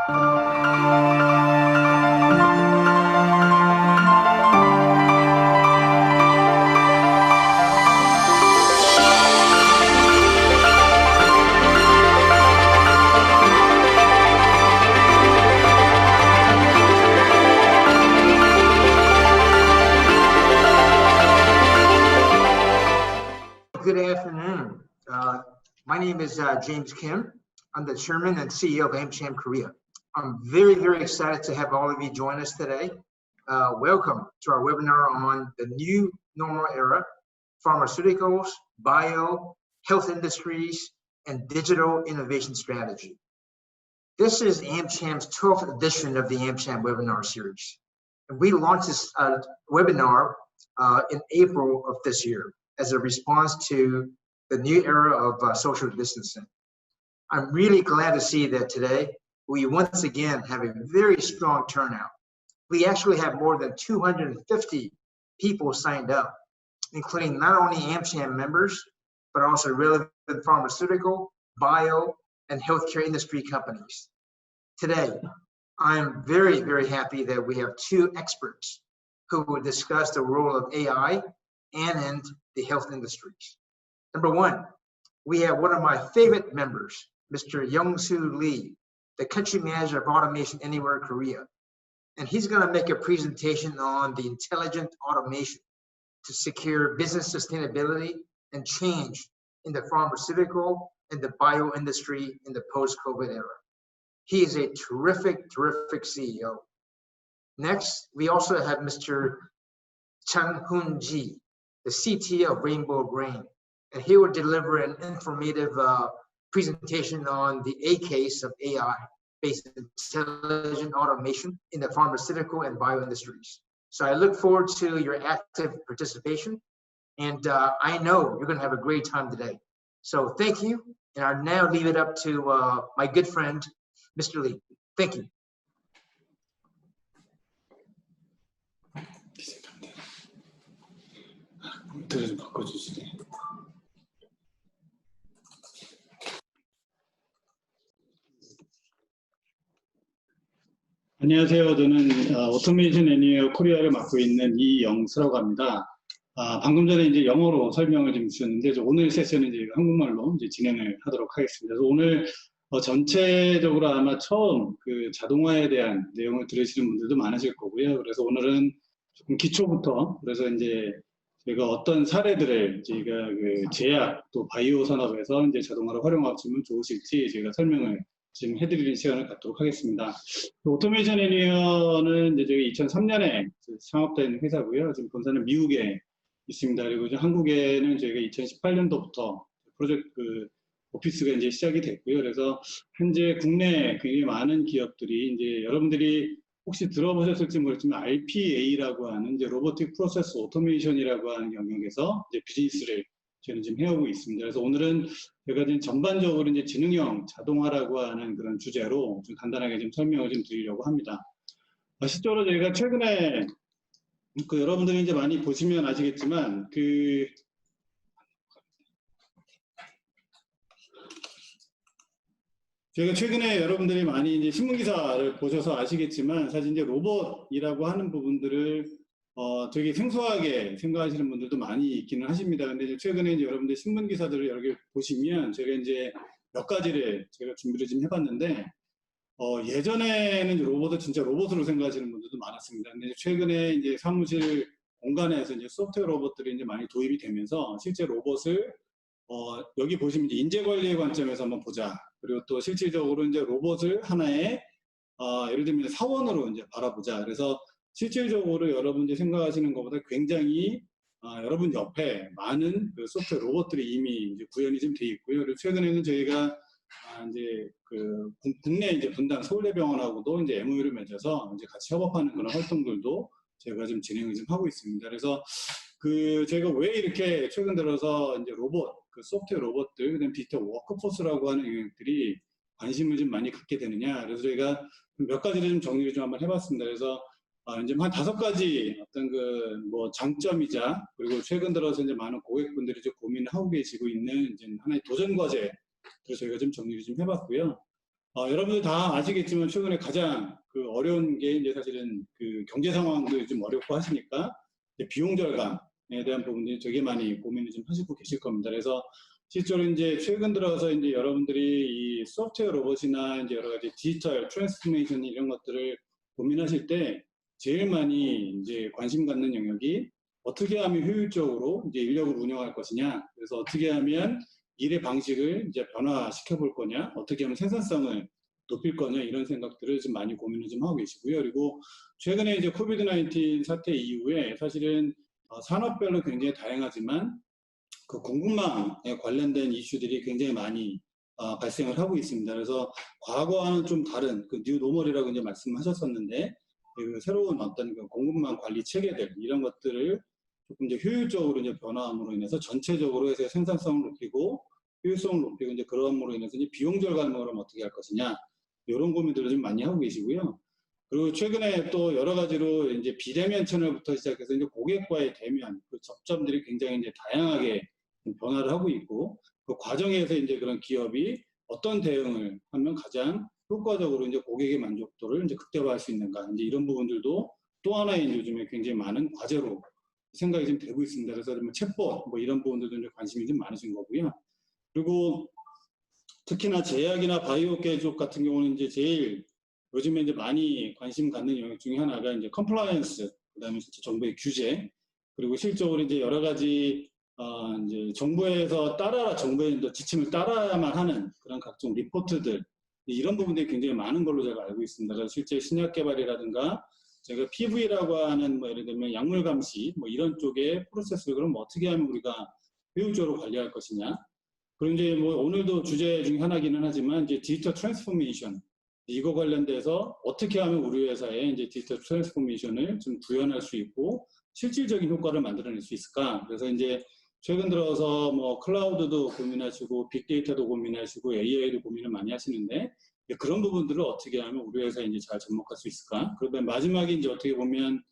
Good afternoon. My name is James Kim. I'm the Chairman and CEO of AmCham Korea. I'm very, very excited to have all of you join us today. Welcome to our webinar on the new normal era, pharmaceuticals, bio, health industries, and digital innovation strategy. This is AmCham's 12th edition of the AmCham webinar series. And we launched this webinar in April of this year as a response to the new era of social distancing. I'm really glad to see that today we once again have a very strong turnout. We actually have more than 250 people signed up, including not only AmCham members, but also relevant pharmaceutical, bio, and healthcare industry companies. Today, I'm very, very happy that we have two experts who will discuss the role of AI and in the health industries. Number one, we have one of my favorite members, Mr. Young-Soo Lee, the country manager of Automation Anywhere Korea. And he's going to make a presentation on the intelligent automation to secure business sustainability and change in the pharmaceutical and the bio industry in the post-COVID era. He is a terrific, terrific CEO. Next, we also have Mr. Chang-Hoon Ji, the CTO of Rainbow Brain, and he will deliver an informative presentation on the A case of AI-based intelligent automation in the pharmaceutical and bio industries. So I look forward to your active participation, and I know you're going to have a great time today. So thank you, and I'll now leave it up to my good friend, Mr. Lee. Thank you. 좀 바꿔주시네. 안녕하세요. 저는 오토메이션 애니웨어 코리아를 맡고 있는 이영수라고 합니다. 방금 전에 이제 영어로 설명을 좀 주셨는데 오늘 세션은 이제 한국말로 이제 진행을 하도록 하겠습니다. 그래서 오늘 전체적으로 아마 처음 그 자동화에 대한 내용을 들으시는 분들도 많으실 거고요. 그래서 오늘은 조금 기초부터 그래서 이제 제가 어떤 사례들을 저희가 그 제약 또 바이오 산업에서 이제 자동화를 활용하시면 좋으실지 제가 설명을 지금 해드리는 시간을 갖도록 하겠습니다. 오토메이션 애니웨어는 이제 저희 2003년에 창업된 회사고요. 지금 본사는 미국에 있습니다. 그리고 이제 한국에는 저희가 2018년도부터 프로젝트 오피스가 이제 시작이 됐고요. 그래서 현재 국내 굉장히 많은 기업들이 이제 여러분들이 혹시 들어보셨을지 모르겠지만 RPA라고 하는 이제 로보틱 프로세스 오토메이션이라고 하는 영역에서 이제 비즈니스를 저는 지금 해오고 있습니다. 그래서 오늘은 제가 지금 전반적으로 이제 지능형 자동화라고 하는 그런 주제로 좀 간단하게 좀 설명을 좀 드리려고 합니다. 실제로 저희가 최근에 여러분들이 이제 많이 보시면 아시겠지만 저희가 최근에 여러분들이 많이 이제 신문기사를 보셔서 아시겠지만 사실 이제 로봇이라고 하는 부분들을 되게 생소하게 생각하시는 분들도 많이 있기는 하십니다. 근데 이제 최근에 이제 여러분들 신문기사들을 여러 개 보시면 제가 이제 몇 가지를 제가 준비를 좀 해봤는데 예전에는 이제 로봇을 진짜 로봇으로 생각하시는 분들도 많았습니다. 근데 이제 최근에 이제 사무실 공간에서 이제 소프트웨어 로봇들이 이제 많이 도입이 되면서 실제 로봇을 여기 보시면 이제 인재 관리의 관점에서 한번 보자. 그리고 또 실질적으로 이제 로봇을 하나의 예를 들면 사원으로 이제 바라보자. 그래서 실질적으로 여러분들이 생각하시는 것보다 굉장히 여러분 옆에 많은 그 소프트웨어 로봇들이 이미 이제 구현이 좀 돼 있고요. 그리고 최근에는 저희가 이제 그 국내 이제 분당 서울대병원하고도 이제 MOU를 맺어서 이제 같이 협업하는 그런 활동들도 제가 좀 진행을 좀 하고 있습니다. 그래서 제가 왜 이렇게 최근 들어서 이제 로봇, 소프트웨어 로봇들, 그다음 디지털 워크포스라고 하는 영역들이 관심을 좀 많이 갖게 되느냐. 그래서 저희가 몇 가지를 좀 정리를 좀 한번 해봤습니다. 그래서 이제 한 5가지 어떤 뭐 장점이자 그리고 최근 들어서 이제 많은 고객분들이 좀 고민을 하고 계시고 있는 이제 하나의 도전 과제를 저희가 좀 정리를 좀 해봤고요. 여러분들 다 아시겠지만 최근에 가장 그 어려운 게 이제 사실은 그 경제 상황도 요즘 어렵고 하시니까 이제 비용 절감에 대한 부분들이 되게 많이 고민을 좀 하시고 계실 겁니다. 그래서 실제로 이제 최근 들어서 이제 여러분들이 이 소프트웨어 로봇이나 이제 여러 가지 디지털 트랜스포메이션 이런 것들을 고민하실 때 제일 많이 이제 관심 갖는 영역이 어떻게 하면 효율적으로 이제 인력을 운영할 것이냐, 그래서 어떻게 하면 일의 방식을 이제 변화시켜 볼 거냐, 어떻게 하면 생산성을 높일 거냐, 이런 생각들을 좀 많이 고민을 좀 하고 계시고요. 그리고 최근에 이제 코비드-19 사태 이후에 사실은 산업별로 굉장히 다양하지만 그 공급망에 관련된 이슈들이 굉장히 많이 발생을 하고 있습니다. 그래서 과거와는 좀 다른 그 뉴 노멀이라고 이제 말씀하셨었는데, 그 새로운 어떤 그 공급망 관리 체계들 이런 것들을 조금 이제 효율적으로 이제 변화함으로 인해서 전체적으로 해서 생산성을 높이고 효율성을 높이고 이제 그러함으로 인해서 이제 비용 절감을 어떻게 할 것이냐, 이런 고민들을 좀 많이 하고 계시고요. 그리고 최근에 또 여러 가지로 이제 비대면 채널부터 시작해서 이제 고객과의 대면 그 접점들이 굉장히 이제 다양하게 변화를 하고 있고, 그 과정에서 이제 그런 기업이 어떤 대응을 하면 가장 효과적으로 이제 고객의 만족도를 이제 극대화할 수 있는가, 이제 이런 부분들도 또 하나의 요즘에 굉장히 많은 과제로 생각이 좀 되고 있습니다. 그래서 뭐 챗봇 뭐 이런 부분들도 이제 관심이 좀 많으신 거고요. 그리고 특히나 제약이나 바이오계 쪽 같은 경우는 이제 제일 요즘에 이제 많이 관심 갖는 영역 중에 하나가 이제 컴플라이언스, 그다음에 정부의 규제, 그리고 실적으로 이제 여러 가지 이제 정부에서 정부의 지침을 따라야만 하는 그런 각종 리포트들, 이런 부분들이 굉장히 많은 걸로 제가 알고 있습니다. 그래서 실제 신약 개발이라든가 제가 PV라고 하는 뭐 예를 들면 약물 감시 뭐 이런 쪽의 프로세스를 그럼 어떻게 하면 우리가 효율적으로 관리할 것이냐. 그리고 이제 뭐 오늘도 주제 중에 하나기는 하지만 이제 디지털 트랜스포메이션, 이거 관련돼서 어떻게 하면 우리 회사에 이제 디지털 트랜스포메이션을 좀 구현할 수 있고 실질적인 효과를 만들어낼 수 있을까. 그래서 이제 최근 들어서 뭐 클라우드도 고민하시고 빅데이터도 고민하시고 AI도 고민을 많이 하시는데, 그런 부분들을 어떻게 하면 우리 회사에 이제 잘 접목할 수 있을까. 그러면 마지막에 이제 어떻게 보면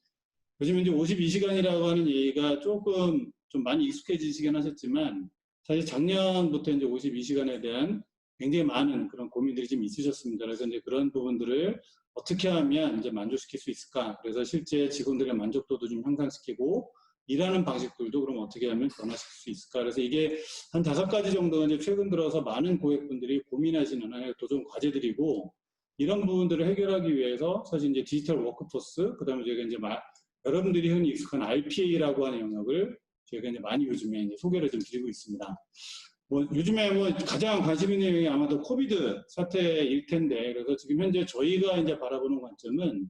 요즘 이제 52시간이라고 하는 얘기가 조금 좀 많이 익숙해지시긴 하셨지만, 사실 작년부터 이제 52시간에 대한 굉장히 많은 그런 고민들이 좀 있으셨습니다. 그래서 이제 그런 부분들을 어떻게 하면 이제 만족시킬 수 있을까. 그래서 실제 직원들의 만족도도 좀 향상시키고 일하는 방식들도 그럼 어떻게 하면 변화시킬 수 있을까. 그래서 이게 한 5가지 정도가 이제 최근 들어서 많은 고객분들이 고민하시는 하나의 도전 과제들이고, 이런 부분들을 해결하기 위해서 사실 이제 디지털 워크포스, 그다음에 저희가 이제 여러분들이 흔히 익숙한 RPA라고 하는 영역을 저희가 이제 많이 요즘에 이제 소개를 좀 드리고 있습니다. 뭐 요즘에 뭐 가장 관심 있는 영역이 아마도 코비드 사태일 텐데, 그래서 지금 현재 저희가 이제 바라보는 관점은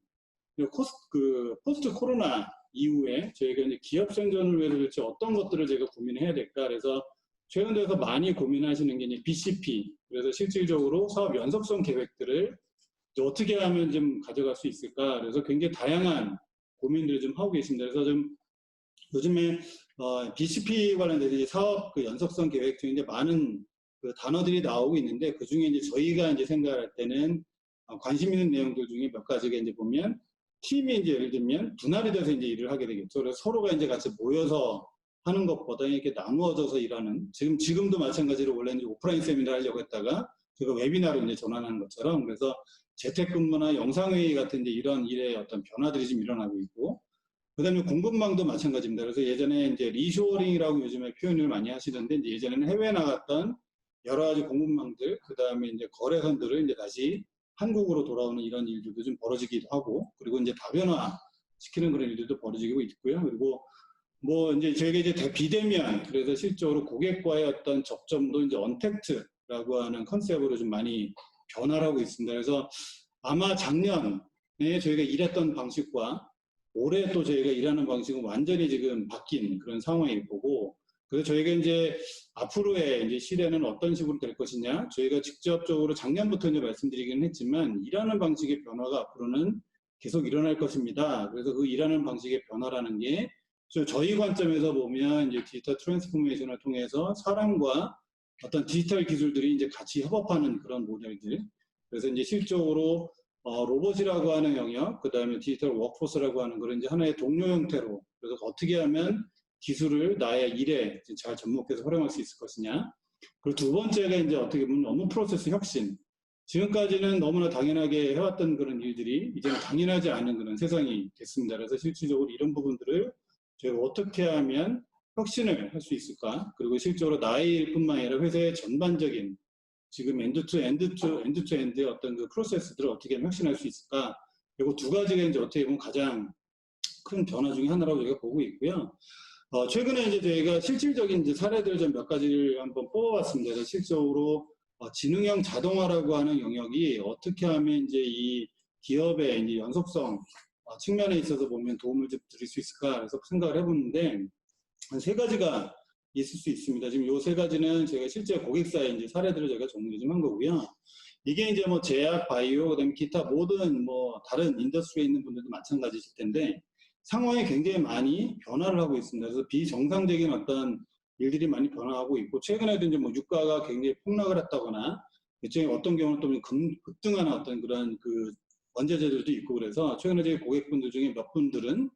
포스트 코로나 이후에 저희가 이제 기업 생존을 위해서 도대체 어떤 것들을 제가 고민해야 될까. 그래서 최근 들어서 많이 고민하시는 게 이제 BCP, 그래서 실질적으로 사업 연속성 계획들을 어떻게 하면 좀 가져갈 수 있을까. 그래서 굉장히 다양한 고민들을 좀 하고 계십니다. 그래서 좀 요즘에 BCP 관련돼서 이제 사업 그 연속성 계획 중에 이제 많은 그 단어들이 나오고 있는데, 그 중에 이제 저희가 이제 생각할 때는 관심 있는 내용들 중에 몇 가지가 이제 보면, 팀이 이제 예를 들면 분할이 돼서 이제 일을 하게 되겠죠. 그래서 서로가 이제 같이 모여서 하는 것보다 이렇게 나누어져서 일하는, 지금도 마찬가지로 원래 이제 오프라인 세미나를 하려고 했다가 제가 웨비나로 이제 전환하는 것처럼, 그래서 재택근무나 영상회의 같은 이제 이런 일의 어떤 변화들이 좀 일어나고 있고, 그 다음에 공급망도 마찬가지입니다. 그래서 예전에 이제 리쇼어링이라고 요즘에 표현을 많이 하시던데, 이제 예전에는 해외에 나갔던 여러 가지 공급망들, 그 다음에 이제 거래선들을 이제 다시 한국으로 돌아오는 이런 일들도 좀 벌어지기도 하고, 그리고 이제 다변화 시키는 그런 일들도 벌어지고 있고요. 그리고 뭐 이제 저희가 이제 비대면, 그래서 실적으로 고객과의 어떤 접점도 이제 언택트라고 하는 컨셉으로 좀 많이 변화를 하고 있습니다. 그래서 아마 작년에 저희가 일했던 방식과 올해 또 저희가 일하는 방식은 완전히 지금 바뀐 그런 상황일 거고, 그래서 저희가 이제 앞으로의 이제 시대는 어떤 식으로 될 것이냐, 저희가 직접적으로 작년부터 이제 말씀드리긴 했지만 일하는 방식의 변화가 앞으로는 계속 일어날 것입니다. 그래서 그 일하는 방식의 변화라는 게 저희 관점에서 보면 이제 디지털 트랜스포메이션을 통해서 사람과 어떤 디지털 기술들이 이제 같이 협업하는 그런 모델들. 그래서 이제 실적으로 로봇이라고 하는 영역, 그 다음에 디지털 워크포스라고 하는 그런 이제 하나의 동료 형태로, 그래서 어떻게 하면 기술을 나의 일에 잘 접목해서 활용할 수 있을 것이냐. 그리고 두 번째가 이제 어떻게 보면 업무 프로세스 혁신. 지금까지는 너무나 당연하게 해왔던 그런 일들이 이제는 당연하지 않은 그런 세상이 됐습니다. 그래서 실질적으로 이런 부분들을 저희가 어떻게 하면 혁신을 할 수 있을까? 그리고 실제로 나의 뿐만 아니라 회사의 전반적인 지금 엔드 투 엔드의 어떤 그 프로세스들을 어떻게 하면 혁신할 수 있을까? 그리고 두 가지가 이제 어떻게 보면 가장 큰 변화 중에 하나라고 저희가 보고 있고요. 최근에 이제 저희가 실질적인 이제 사례들 좀 몇 가지를 한번 뽑아봤습니다. 그래서 실질적으로 지능형 자동화라고 하는 영역이 어떻게 하면 이제 이 기업의 이제 연속성 측면에 있어서 보면 도움을 좀 드릴 수 있을까? 그래서 생각을 해보는데 한 세 가지가 있을 수 있습니다. 지금 요 세 가지는 제가 실제 고객사의 이제 사례들을 제가 정리 좀 한 거고요. 이게 이제 뭐 제약, 바이오, 그다음에 기타 모든 뭐 다른 인더스트리에 있는 분들도 마찬가지실 텐데 상황이 굉장히 많이 변화를 하고 있습니다. 그래서 비정상적인 어떤 일들이 많이 변화하고 있고 최근에도 이제 뭐 유가가 굉장히 폭락을 했다거나 일종의 어떤 경우는 또 급등하는 어떤 그런 그 원자재들도 있고 그래서 최근에 저희 고객분들 중에 몇 분들은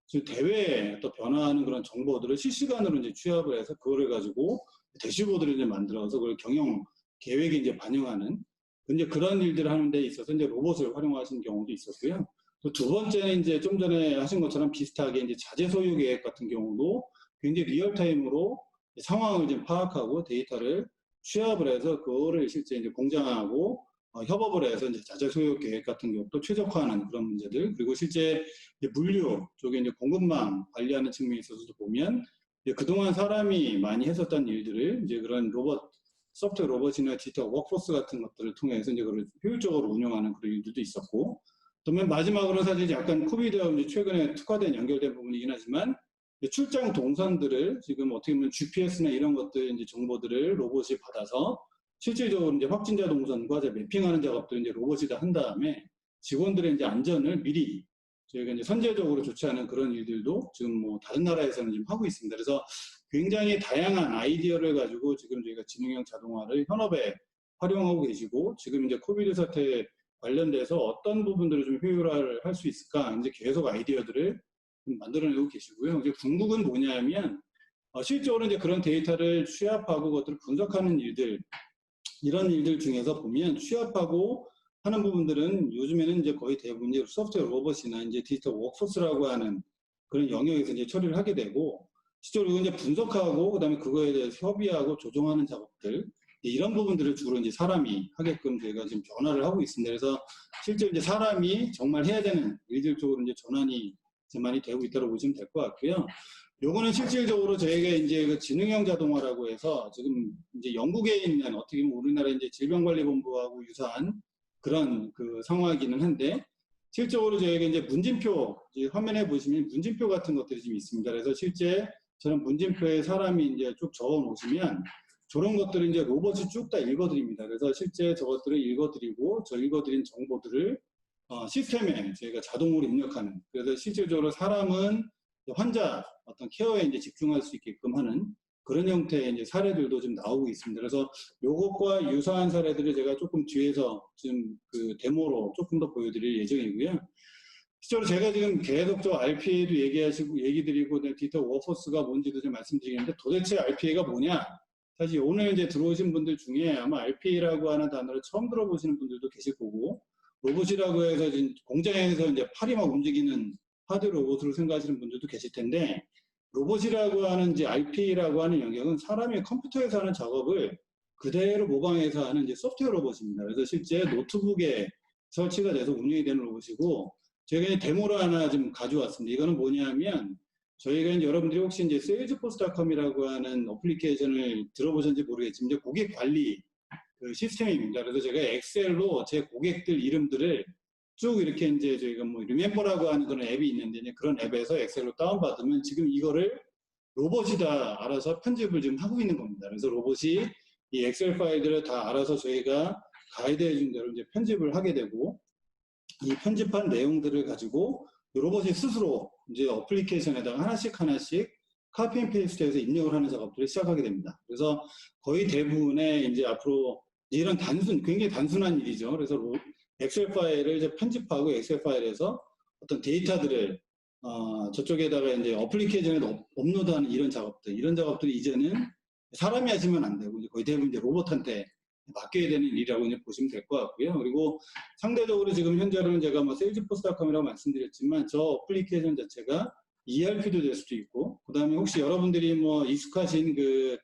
지금 대외에 또 변화하는 그런 정보들을 실시간으로 이제 취합을 해서 그거를 가지고 대시보드를 이제 만들어서 그걸 경영 계획에 이제 반영하는 이제 그런 일들을 하는 데 있어서 이제 로봇을 활용하시는 경우도 있었고요. 또 두 번째는 이제 좀 전에 하신 것처럼 비슷하게 이제 자재 소유 계획 같은 경우도 굉장히 리얼타임으로 상황을 좀 파악하고 데이터를 취합을 해서 그거를 실제 이제 공장하고 협업을 해서 이제 자재 소유 계획 같은 경우도 최적화하는 그런 문제들 그리고 실제 이제 물류 쪽에 이제 공급망 관리하는 측면에 있어서도 보면 이제 그동안 사람이 많이 했었던 일들을 이제 그런 로봇 소프트웨어 로봇이나 디지털 워크포스 같은 것들을 통해서 이제 그걸 효율적으로 운영하는 그런 일들도 있었고 또 맨 마지막으로 사실 약간 코비드와 이제 최근에 특화된 연결된 부분이긴 하지만 출장 동선들을 지금 어떻게 보면 GPS나 이런 것들 이제 정보들을 로봇이 받아서 실질적으로 이제 확진자 동선과 이제 매핑하는 작업들을 이제 로봇이 다 한 다음에 직원들의 이제 안전을 미리 저희가 이제 선제적으로 조치하는 그런 일들도 지금 뭐 다른 나라에서는 지금 하고 있습니다. 그래서 굉장히 다양한 아이디어를 가지고 지금 저희가 지능형 자동화를 현업에 활용하고 계시고 지금 이제 코비드 사태 관련돼서 어떤 부분들을 좀 효율화를 할 수 있을까 이제 계속 아이디어들을 만들어내고 계시고요. 이제 궁극은 뭐냐면 실제로 이제 그런 데이터를 취합하고 그것들을 분석하는 일들 이런 일들 중에서 보면 취합하고 하는 부분들은 요즘에는 이제 거의 대부분 이제 소프트웨어 로봇이나 이제 디지털 워크포스라고 하는 그런 영역에서 이제 처리를 하게 되고 실제로 이제 분석하고 그다음에 그거에 대해서 협의하고 조정하는 작업들 이런 부분들을 주로 이제 사람이 하게끔 저희가 지금 변화를 하고 있습니다. 그래서 실제 이제 사람이 정말 해야 되는 일들 쪽으로 이제 전환이 이제 많이 되고 있다고 보시면 될 것 같고요. 요거는 실질적으로 저희가 이제 그 지능형 자동화라고 해서 지금 이제 영국에 있는 어떻게 보면 우리나라 이제 질병관리본부하고 유사한 그런 그 상황이기는 한데 실적으로 저희가 이제 문진표 이제 화면에 보시면 문진표 같은 것들이 좀 있습니다. 그래서 실제 저런 문진표에 사람이 이제 쭉 적어 놓으시면 저런 것들을 이제 로봇이 쭉 다 읽어드립니다. 그래서 실제 저것들을 읽어드리고 저 읽어드린 정보들을 시스템에 저희가 자동으로 입력하는. 그래서 실질적으로 사람은 환자 어떤 케어에 이제 집중할 수 있게끔 하는 그런 형태의 이제 사례들도 좀 나오고 있습니다. 그래서 요것과 유사한 사례들을 제가 조금 뒤에서 지금 그 데모로 조금 더 보여드릴 예정이고요. 실제로 제가 지금 계속 저 RPA도 얘기 드리고 디지털 워크포스가 뭔지도 좀 말씀드리는데 도대체 RPA가 뭐냐? 사실 오늘 이제 들어오신 분들 중에 아마 RPA라고 하는 단어를 처음 들어보시는 분들도 계실 거고 로봇이라고 해서 지금 공장에서 이제 팔이 막 움직이는 하드 로봇으로 생각하시는 분들도 계실 텐데 로봇이라고 하는 이제 RPA라고 하는 영역은 사람이 컴퓨터에서 하는 작업을 그대로 모방해서 하는 이제 소프트웨어 로봇입니다. 그래서 실제 노트북에 설치가 돼서 운영이 되는 로봇이고 저희가 이제 데모를 하나 좀 가져왔습니다. 이거는 뭐냐면 저희가 이제 여러분들이 혹시 이제 salesforce.com이라고 하는 어플리케이션을 들어보셨는지 모르겠지만 이제 고객 관리 그 시스템입니다. 그래서 제가 엑셀로 제 고객들 이름들을 쭉 이렇게 이제 저희가 뭐 리멤버라고 하는 그런 앱이 있는데 그런 앱에서 엑셀로 다운받으면 지금 이거를 로봇이 다 알아서 편집을 지금 하고 있는 겁니다. 그래서 로봇이 이 엑셀 파일들을 다 알아서 저희가 가이드해 준 대로 이제 편집을 하게 되고 이 편집한 내용들을 가지고 로봇이 스스로 이제 어플리케이션에다가 하나씩 카피 앤 페이스트해서 입력을 하는 작업들을 시작하게 됩니다. 그래서 거의 대부분의 이제 앞으로 이런 굉장히 단순한 일이죠. 그래서 엑셀 파일을 이제 편집하고 엑셀 파일에서 어떤 데이터들을 저쪽에다가 이제 어플리케이션에 업로드하는 이런 작업들이 이제는 사람이 하시면 안 되고 거의 대부분 이제 로봇한테 맡겨야 되는 일이라고 이제 보시면 될 것 같고요. 그리고 상대적으로 지금 현재로는 제가 뭐 salesforce.com이라고 말씀드렸지만 저 어플리케이션 자체가 ERP도 될 수도 있고, 그 다음에 혹시 여러분들이 뭐 익숙하신 그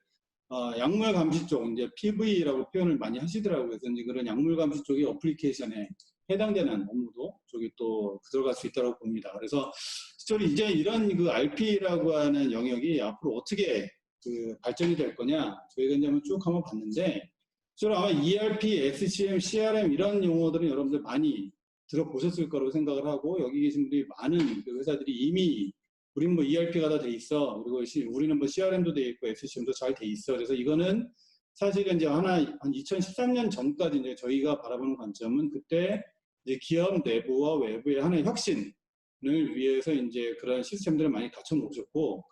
약물 감시 쪽, 이제 PV라고 표현을 많이 하시더라고요. 그래서 이제 그런 약물 감시 쪽의 어플리케이션에 해당되는 업무도 저기 또 들어갈 수 있다고 봅니다. 그래서 실제로 이제 이런 그 RP라고 하는 영역이 앞으로 어떻게 그 발전이 될 거냐, 저희가 이제 한번 쭉 한번 봤는데, 실제로 아마 ERP, SCM, CRM 이런 용어들은 여러분들 많이 들어보셨을 거라고 생각을 하고, 여기 계신 분들이 많은 그 회사들이 이미 우리는 뭐 ERP가 다 돼 있어. 그리고 우리는 뭐 CRM도 돼 있고 SCM도 잘 돼 있어. 그래서 이거는 사실은 이제 한 2013년 전까지 이제 저희가 바라보는 관점은 그때 이제 기업 내부와 외부의 하나의 혁신을 위해서 이제 그런 시스템들을 많이 갖춰 놓으셨고,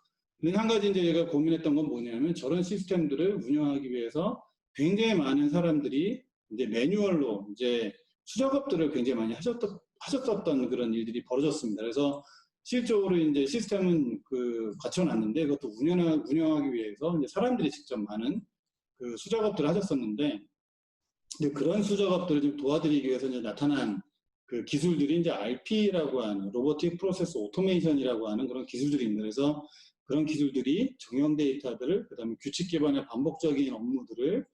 한 가지 이제 제가 고민했던 건 뭐냐면 저런 시스템들을 운영하기 위해서 굉장히 많은 사람들이 이제 매뉴얼로 이제 수작업들을 굉장히 많이 하셨었던 그런 일들이 벌어졌습니다. 그래서 실적으로 이제 시스템은 그 갖춰놨는데 그것도 운영하기 위해서 이제 사람들이 직접 많은 그 수작업들을 하셨었는데, 근데 그런 수작업들을 좀 도와드리기 위해서 이제 나타난 그 기술들이 이제 RP라고 하는 로보틱 프로세스 오토메이션이라고 하는 그런 기술들입니다. 그래서 그런 기술들이 정형 데이터들을, 그다음에 규칙 기반의 반복적인 업무들을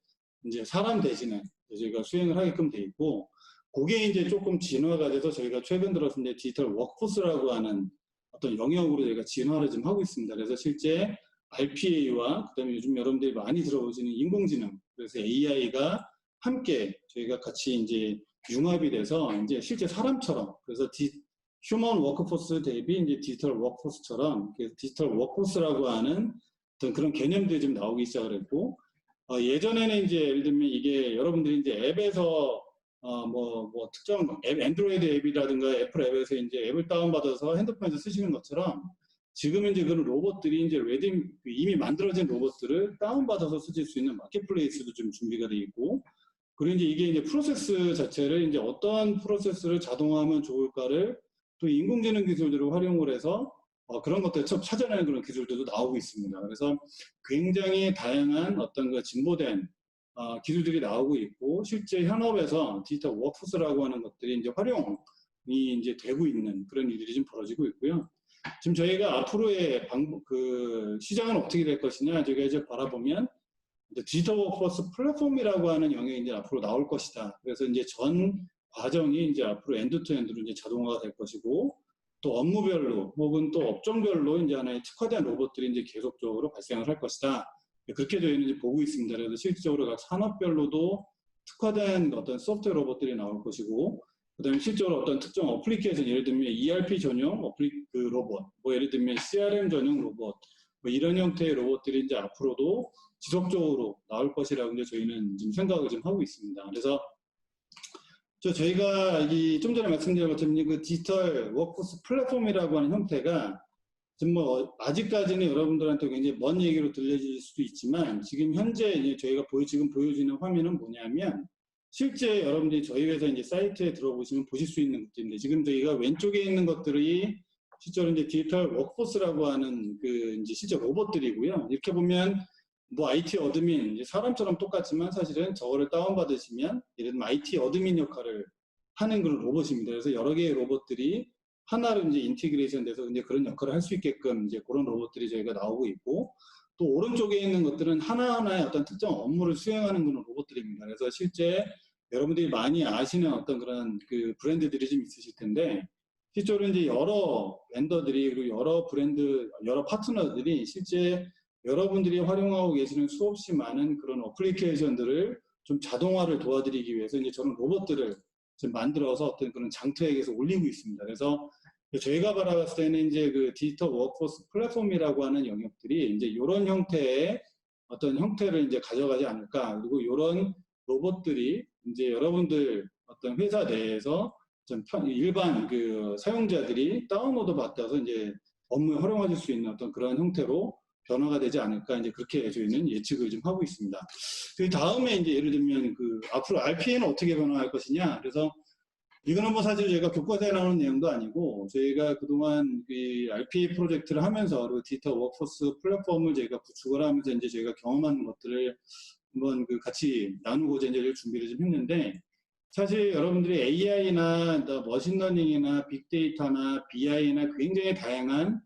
이제 사람 대신에 저희가 수행을 하게끔 돼 있고, 그게 이제 조금 진화가 돼서 저희가 최근 들어서 이제 디지털 워크포스라고 하는 어떤 영역으로 저희가 진화를 좀 하고 있습니다. 그래서 실제 RPA와 그다음에 요즘 여러분들이 많이 들어보시는 인공지능, 그래서 AI가 함께 저희가 같이 이제 융합이 돼서 이제 실제 사람처럼, 그래서 휴먼 워크포스 대비 이제 디지털 워크포스처럼 디지털 워크포스라고 하는 어떤 그런 개념들이 좀 나오기 시작을 했고, 예전에는 이제 예를 들면 이게 여러분들이 이제 앱에서 뭐 특정 앱, 안드로이드 앱이라든가 애플 앱에서 이제 앱을 다운받아서 핸드폰에서 쓰시는 것처럼 지금은 이제 그런 로봇들이 이제 이미 만들어진 로봇들을 다운받아서 쓰실 수 있는 마켓플레이스도 좀 준비가 되어 있고, 그리고 이제 이게 프로세스 자체를 이제 어떠한 프로세스를 자동화하면 좋을까를 또 인공지능 기술들을 활용을 해서 그런 것들을 찾아내는 그런 기술들도 나오고 있습니다. 그래서 굉장히 다양한 어떤 그 진보된 기술들이 나오고 있고, 실제 현업에서 디지털 워크포스라고 하는 것들이 이제 활용이 이제 되고 있는 그런 일들이 좀 벌어지고 있고요. 지금 저희가 앞으로의 그 시장은 어떻게 될 것이냐, 저희가 이제 바라보면 이제 디지털 워크포스 플랫폼이라고 하는 영역이 이제 앞으로 나올 것이다. 그래서 이제 전 과정이 이제 앞으로 엔드투엔드로 이제 자동화가 될 것이고, 또 업무별로 혹은 또 업종별로 이제 하나의 특화된 로봇들이 이제 계속적으로 발생을 할 것이다. 그렇게 저희는 이제 보고 있습니다. 그래서 실질적으로 각 산업별로도 특화된 어떤 소프트웨어 로봇들이 나올 것이고, 그다음에 실제로 어떤 특정 어플리케이션, 예를 들면 ERP 전용 그 로봇, 뭐 예를 들면 CRM 전용 로봇, 뭐 이런 형태의 로봇들이 이제 앞으로도 지속적으로 나올 것이라고 이제 저희는 지금 생각을 좀 하고 있습니다. 그래서 저희가 좀 전에 말씀드린 것처럼 그 디지털 워크포스 플랫폼이라고 하는 형태가 지금 뭐 아직까지는 여러분들한테 굉장히 먼 얘기로 들려질 수도 있지만, 지금 현재 이제 저희가 지금 보여지는 화면은 뭐냐면, 실제 여러분들이 저희 회사 이제 사이트에 들어보시면 보실 수 있는 것들인데, 지금 저희가 왼쪽에 있는 것들이 실제로 이제 디지털 워크포스라고 하는 그 이제 실제 로봇들이고요. 이렇게 보면 뭐 IT 어드민, 이제 사람처럼 똑같지만 사실은 저거를 다운받으시면 예를 들면 IT 어드민 역할을 하는 그런 로봇입니다. 그래서 여러 개의 로봇들이 하나로 이제 인티그레이션 돼서 이제 그런 역할을 할 수 있게끔 이제 그런 로봇들이 저희가 나오고 있고, 또 오른쪽에 있는 것들은 하나하나의 어떤 특정 업무를 수행하는 그런 로봇들입니다. 그래서 실제 여러분들이 많이 아시는 어떤 그런 그 브랜드들이 좀 있으실 텐데, 실제로 이제 여러 vendor들이, 그리고 여러 브랜드, 여러 파트너들이 실제 여러분들이 활용하고 계시는 수없이 많은 그런 어플리케이션들을 좀 자동화를 도와드리기 위해서 이제 저런 로봇들을 좀 만들어서 어떤 그런 장터에게서 올리고 있습니다. 그래서 저희가 바라봤을 때는 이제 그 디지털 워크포스 플랫폼이라고 하는 영역들이 이제 이런 형태의 어떤 형태를 이제 가져가지 않을까. 그리고 이런 로봇들이 이제 여러분들 어떤 회사 내에서 좀 일반 그 사용자들이 다운로드 받아서 이제 업무에 활용하실 수 있는 어떤 그런 형태로 변화가 되지 않을까, 이제 그렇게 저희는 예측을 좀 하고 있습니다. 그 다음에 이제 예를 들면 그 앞으로 RPA는 어떻게 변화할 것이냐. 그래서 이거는 뭐 사실 저희가 교과서에 나오는 내용도 아니고, 저희가 그동안 그 RPA 프로젝트를 하면서 그리고 디지털 워크포스 플랫폼을 저희가 구축을 하면서 이제 저희가 경험한 것들을 한번 그 같이 나누고자 이제 준비를 좀 했는데, 사실 여러분들이 AI나 머신러닝이나 빅데이터나 BI나 굉장히 다양한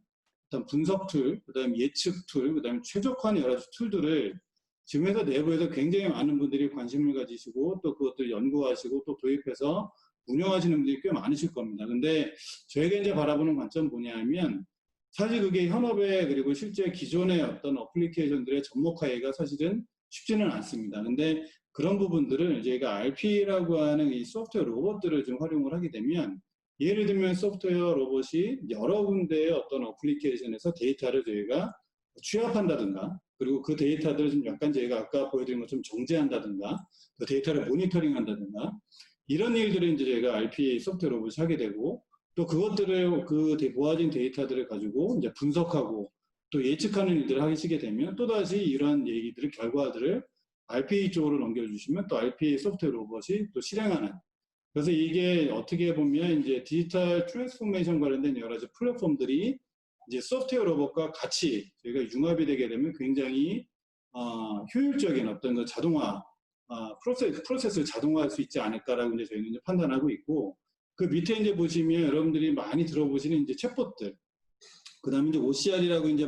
어떤 분석 툴, 그다음에 예측 툴, 그다음에 최적화하는 여러 가지 툴들을 지금 회사 내부에서 굉장히 많은 분들이 관심을 가지시고 또 그것들 연구하시고 또 도입해서 운영하시는 분들이 꽤 많으실 겁니다. 근데 저희가 이제 바라보는 관점은 뭐냐면, 사실 그게 현업에 그리고 실제 기존의 어떤 어플리케이션들의 접목하기가 사실은 쉽지는 않습니다. 근데 그런 부분들을 저희가 RP라고 하는 이 소프트웨어 로봇들을 좀 활용을 하게 되면, 예를 들면 소프트웨어 로봇이 여러 군데의 어떤 어플리케이션에서 데이터를 저희가 취합한다든가, 그리고 그 데이터들을 좀 약간 저희가 아까 보여드린 것처럼 정제한다든가, 그 데이터를 모니터링한다든가, 이런 일들을 이제 저희가 RP 소프트웨어 로봇이 하게 되고, 또 그것들을 그 모아진 데이터들을 가지고 이제 분석하고 또 예측하는 일들을 하시게 되면, 또다시 이런 얘기들을 결과들을 RPA 쪽으로 넘겨주시면 또 RPA 소프트웨어 로봇이 또 실행하는, 그래서 이게 어떻게 보면 이제 디지털 트랜스포메이션 관련된 여러 가지 플랫폼들이 이제 소프트웨어 로봇과 같이 저희가 융합이 되게 되면 굉장히 효율적인 어떤 그 자동화 프로세스를 자동화할 수 있지 않을까라고 이제 저희는 이제 판단하고 있고, 그 밑에 이제 보시면 여러분들이 많이 들어보시는 이제 챗봇들, 그다음에 이제 OCR이라고 이제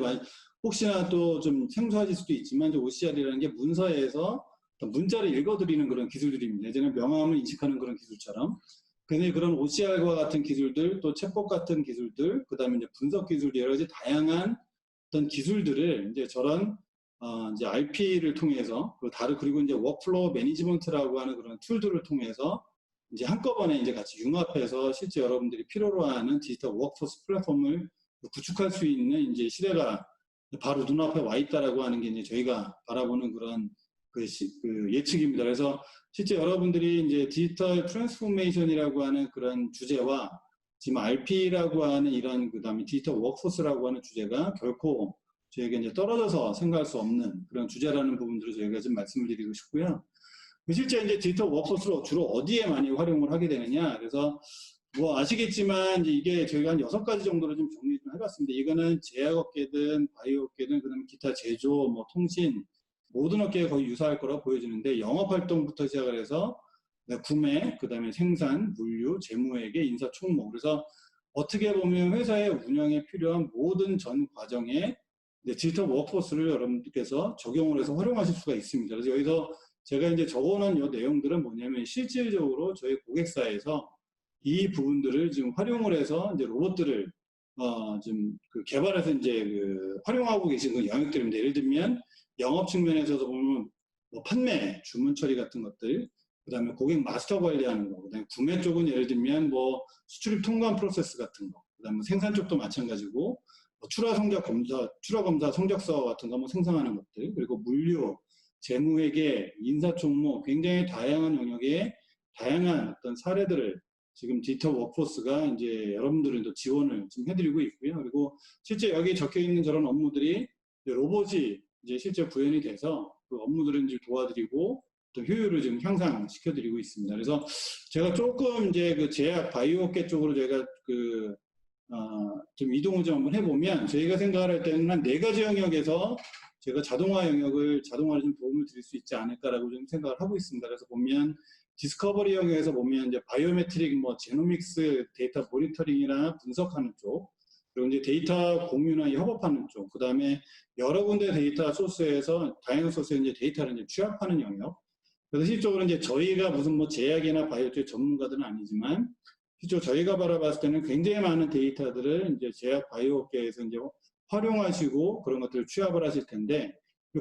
혹시나 또 좀 생소하실 수도 있지만, 이제 OCR이라는 게 문서에서 문자를 읽어드리는 그런 기술들입니다. 예전에 명함을 인식하는 그런 기술처럼. 근데 그런 OCR과 같은 기술들, 또 챗봇 같은 기술들, 그다음에 이제 분석 기술, 여러 가지 다양한 어떤 기술들을 이제 저런 이제 RP를 통해서, 그리고 이제 워크플로우 매니지먼트라고 하는 그런 툴들을 통해서 이제 한꺼번에 이제 같이 융합해서 실제 여러분들이 필요로 하는 디지털 워크포스 플랫폼을 구축할 수 있는 이제 시대가 바로 눈앞에 와 있다라고 하는 게 이제 저희가 바라보는 그런 그 예측입니다. 그래서 실제 여러분들이 이제 디지털 트랜스포메이션이라고 하는 그런 주제와 지금 RP라고 하는 이런, 그다음에 디지털 워크포스라고 하는 주제가 결코 저희가 이제 떨어져서 생각할 수 없는 그런 주제라는 부분들을 저희가 좀 말씀을 드리고 싶고요. 실제 이제 디지털 워크포스로 주로 어디에 많이 활용을 하게 되느냐. 그래서 뭐 아시겠지만 이게 저희가 한 6가지 정도로 좀 정리 좀 해봤습니다. 이거는 제약업계든 바이오업계든 그다음에 기타 제조, 뭐 통신, 모든 업계에 거의 유사할 거라고 보여지는데, 영업활동부터 시작을 해서 구매, 그다음에 생산, 물류, 재무회계, 인사총무, 그래서 어떻게 보면 회사의 운영에 필요한 모든 전 과정에 디지털 워크포스를 여러분들께서 적용을 해서 활용하실 수가 있습니다. 그래서 여기서 제가 이제 적어놓은 이 내용들은 뭐냐면, 실질적으로 저희 고객사에서 이 부분들을 지금 활용을 해서 이제 로봇들을 좀 개발해서 이제 활용하고 계신 그 영역들입니다. 예를 들면 영업 측면에서도 보면 뭐 판매, 주문 처리 같은 것들, 그다음에 고객 마스터 관리하는 거, 그다음에 구매 쪽은 예를 들면 뭐 수출입 통관 프로세스 같은 거, 그다음에 생산 쪽도 마찬가지고 뭐 출하 검사 성적서 같은 거 뭐 생성하는 것들, 그리고 물류, 재무회계, 인사총무, 굉장히 다양한 영역의 다양한 어떤 사례들을 지금 디지털 워크포스가 이제 여러분들은 또 지원을 지금 해드리고 있고요. 그리고 실제 여기 적혀 있는 저런 업무들이 로봇이 이제 실제 구현이 돼서 그 업무들을 이제 도와드리고 또 효율을 지금 향상시켜드리고 있습니다. 그래서 제가 조금 이제 그 제약 바이오업계 쪽으로 제가 좀 이동을 좀 한번 해보면, 저희가 생각할 때는 한 4가지 영역에서 제가 자동화를 좀 도움을 드릴 수 있지 않을까라고 좀 생각을 하고 있습니다. 그래서 보면 디스커버리 영역에서 보면 이제 바이오메트릭, 뭐 제노믹스 데이터 모니터링이나 분석하는 쪽, 그리고 이제 데이터 공유나 협업하는 쪽, 그 다음에 여러 군데 데이터 소스에서 다양한 소스에 이제 데이터를 이제 취합하는 영역. 그래서 실질적으로 이제 저희가 무슨 뭐 제약이나 바이오 쪽 전문가들은 아니지만, 실제로 저희가 바라봤을 때는 굉장히 많은 데이터들을 이제 제약 바이오 업계에서 이제 활용하시고 그런 것들을 취합을 하실 텐데,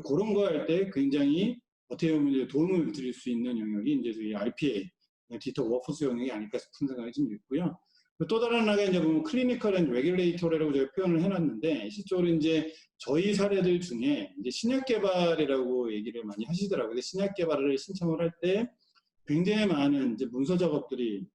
그런 거 할 때 굉장히 어떻게 보면 이제 도움을 드릴 수 있는 영역이 이제 저희 RPA, 디지털 워크포스 영역이 아닐까 싶은 생각이 좀 있고요. 또 다른 하나가 이제 보면 클리니컬 앤 레귤레이터리라고 제가 표현을 해놨는데, 실제로 이제 저희 사례들 중에 이제 신약 개발이라고 얘기를 많이 하시더라고요. 근데 신약 개발을 신청을 할 때 굉장히 많은 이제 문서 작업들이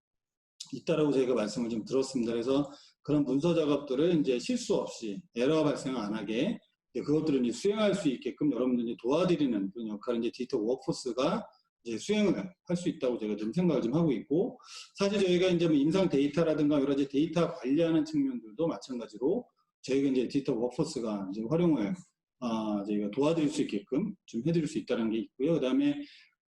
있다라고 저희가 말씀을 좀 들었습니다. 그래서 그런 문서 작업들을 이제 실수 없이 에러가 발생 안 하게 그것들을 이제 수행할 수 있게끔 여러분들이 도와드리는 그런 역할을 이제 디지털 워크포스가 이제 수행을 할 수 있다고 제가 좀 생각을 좀 하고 있고, 사실 저희가 이제 뭐 임상 데이터라든가 여러 가지 데이터 관리하는 측면들도 마찬가지로 저희가 이제 디지털 워크포스가 이제 활용을 저희가 도와드릴 수 있게끔 좀 해드릴 수 있다는 게 있고요. 그다음에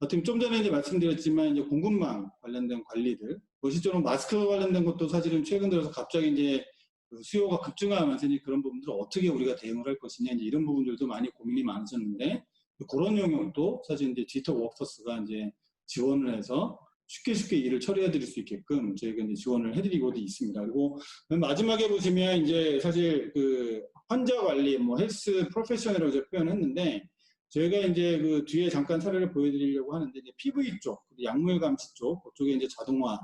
어떻게 좀 전에 이제 말씀드렸지만 이제 공급망 관련된 관리들, 실제로 마스크 관련된 것도 사실은 최근 들어서 갑자기 이제 그 수요가 급증하면서 이제 그런 부분들을 어떻게 우리가 대응을 할 것이냐 이제 이런 부분들도 많이 고민이 많으셨는데 그런 영역도 사실 이제 디지털 워크포스가 이제 지원을 해서 쉽게 일을 처리해 드릴 수 있게끔 저희가 이제 지원을 해드리고도 있습니다. 그리고 마지막에 보시면 이제 사실 그 환자 관리, 뭐 헬스 프로페셔널이라고 제가 표현했는데 저희가 이제 그 뒤에 잠깐 사례를 보여드리려고 하는데 이제 PV 쪽, 약물 감시 쪽, 그쪽에 이제 자동화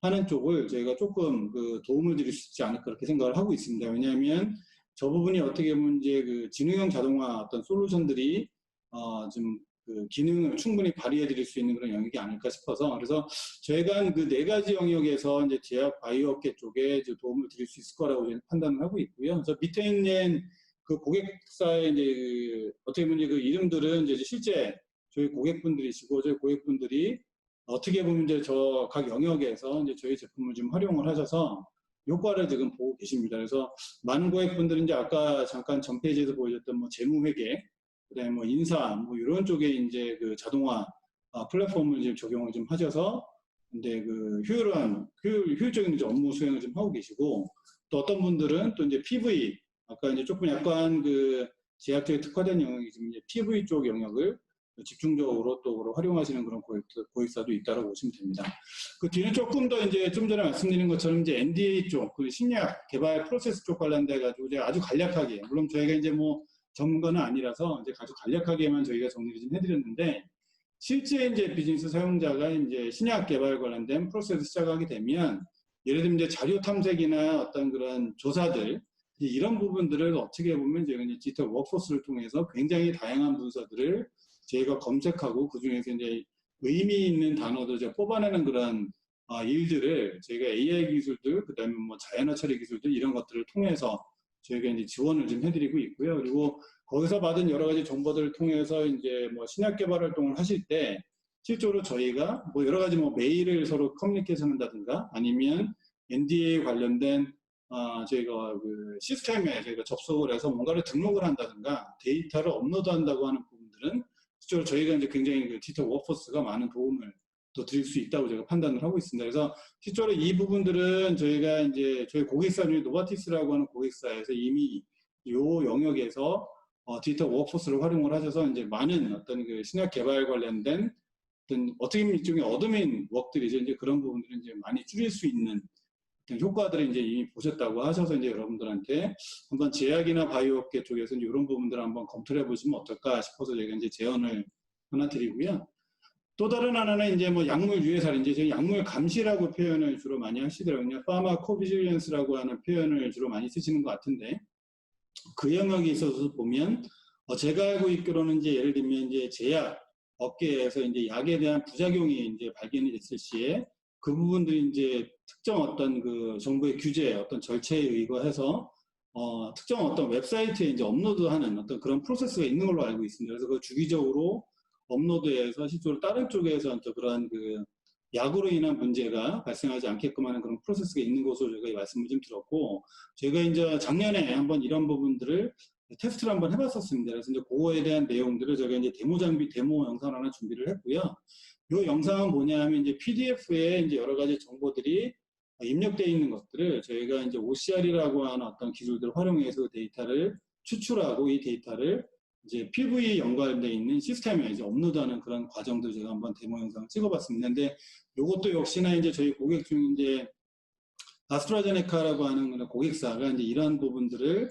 하는 쪽을 저희가 조금 그 도움을 드릴 수 있지 않을까 그렇게 생각을 하고 있습니다. 왜냐하면 저 부분이 어떻게 보면 이제 그 지능형 자동화 어떤 솔루션들이 좀 그 기능을 충분히 발휘해 드릴 수 있는 그런 영역이 아닐까 싶어서 그래서 저희가 그 네 가지 영역에서 이제 제약 바이오 업계 쪽에 이제 도움을 드릴 수 있을 거라고 저는 판단을 하고 있고요. 그래서 밑에 있는 그 고객사의 이제 그 어떻게 보면 이제 그 이름들은 이제 실제 저희 고객분들이시고 저희 고객분들이 어떻게 보면 이제 저 각 영역에서 이제 저희 제품을 좀 활용을 하셔서 효과를 지금 보고 계십니다. 그래서 많은 고객분들은 이제 아까 잠깐 전 페이지에서 보여줬던 뭐 재무회계, 그다음에 뭐 인사, 뭐 이런 쪽에 이제 그 자동화 플랫폼을 지금 적용을 좀 하셔서 근데 그 효율적인 이제 업무 수행을 좀 하고 계시고 또 어떤 분들은 또 이제 PV 아까 이제 조금 약간 그 제약적에 특화된 영역이 지금 이제 PV 쪽 영역을 집중적으로 또 활용하시는 그런 고객사도 있다고 보시면 됩니다. 그 뒤는 조금 더 이제 좀 전에 말씀드린 것처럼 이제 NDA 쪽, 그 신약 개발 프로세스 쪽 관련돼 가지고 이제 아주 간략하게 물론 저희가 이제 뭐 전문가는 아니라서 이제 아주 간략하게만 저희가 정리를 좀 해드렸는데 실제 이제 비즈니스 사용자가 이제 신약 개발 관련된 프로세스 시작하게 되면 예를 들면 이제 자료 탐색이나 어떤 그런 조사들 이런 부분들을 어떻게 보면 저희가 이제 디지털 워크포스를 통해서 굉장히 다양한 문서들을 저희가 검색하고 그 중에서 이제 의미 있는 단어도 이제 뽑아내는 그런 일들을 저희가 AI 기술들, 그다음에 뭐 자연어 처리 기술들 이런 것들을 통해서 저희가 이제 지원을 좀 해드리고 있고요. 그리고 거기서 받은 여러 가지 정보들을 통해서 이제 뭐 신약 개발 활동을 하실 때 실제로 저희가 뭐 여러 가지 뭐 메일을 서로 커뮤니케이션 한다든가 아니면 NDA 관련된 저희가 그 시스템에 저희가 접속을 해서 뭔가를 등록을 한다든가 데이터를 업로드한다고 하는 부분들은 실제로 저희가 이제 굉장히 그 디지털 워크포스가 많은 도움을 또 드릴 수 있다고 제가 판단을 하고 있습니다. 그래서 실제로 이 부분들은 저희가 이제 저희 고객사 중에 노바티스라고 하는 고객사에서 이미 이 영역에서 디지털 워크포스를 활용을 하셔서 이제 많은 어떤 그 신약 개발 관련된 어떤 어떻게 보면 일종의 어드민 웍들이죠. 이제 그런 부분들은 이제 많이 줄일 수 있는 어떤 효과들을 이제 이미 보셨다고 하셔서 이제 여러분들한테 한번 제약이나 바이오 업계 쪽에서 이런 부분들을 한번 검토를 해보시면 어떨까 싶어서 저희가 이제 제언을 하나 드리고요. 또 다른 하나는 이제 뭐 약물 유해살, 이제 저희 약물 감시라고 표현을 주로 많이 하시더라고요. 파마코비질런스라고 하는 표현을 주로 많이 쓰시는 것 같은데 그 영역에 있어서 보면 제가 알고 있기로는 이제 예를 들면 이제 제약 업계에서 이제 약에 대한 부작용이 이제 발견이 됐을 시에 그 부분들이 이제 특정 어떤 그 정부의 규제, 어떤 절차에 의거해서 특정 어떤 웹사이트에 이제 업로드하는 어떤 그런 프로세스가 있는 걸로 알고 있습니다. 그래서 그 주기적으로 업로드해서 실제로 다른 쪽에서 또 그런 그 약으로 인한 문제가 발생하지 않게끔 하는 그런 프로세스가 있는 것으로 저희가 말씀을 좀 드렸고, 저희가 이제 작년에 한번 이런 부분들을 테스트를 한번 해봤었습니다. 그래서 이제 그거에 대한 내용들을 저희가 이제 데모 영상 하나 준비를 했고요. 이 영상은 뭐냐 하면 이제 PDF에 이제 여러 가지 정보들이 입력되어 있는 것들을 저희가 이제 OCR이라고 하는 어떤 기술들을 활용해서 데이터를 추출하고 이 데이터를 이제 PV 연관되어 있는 시스템에 이제 업로드하는 그런 과정들 제가 한번 데모 영상을 찍어봤습니다. 근데 이것도 역시나 이제 저희 고객 중 이제 아스트라제네카라고 하는 고객사가 이제 이런 부분들을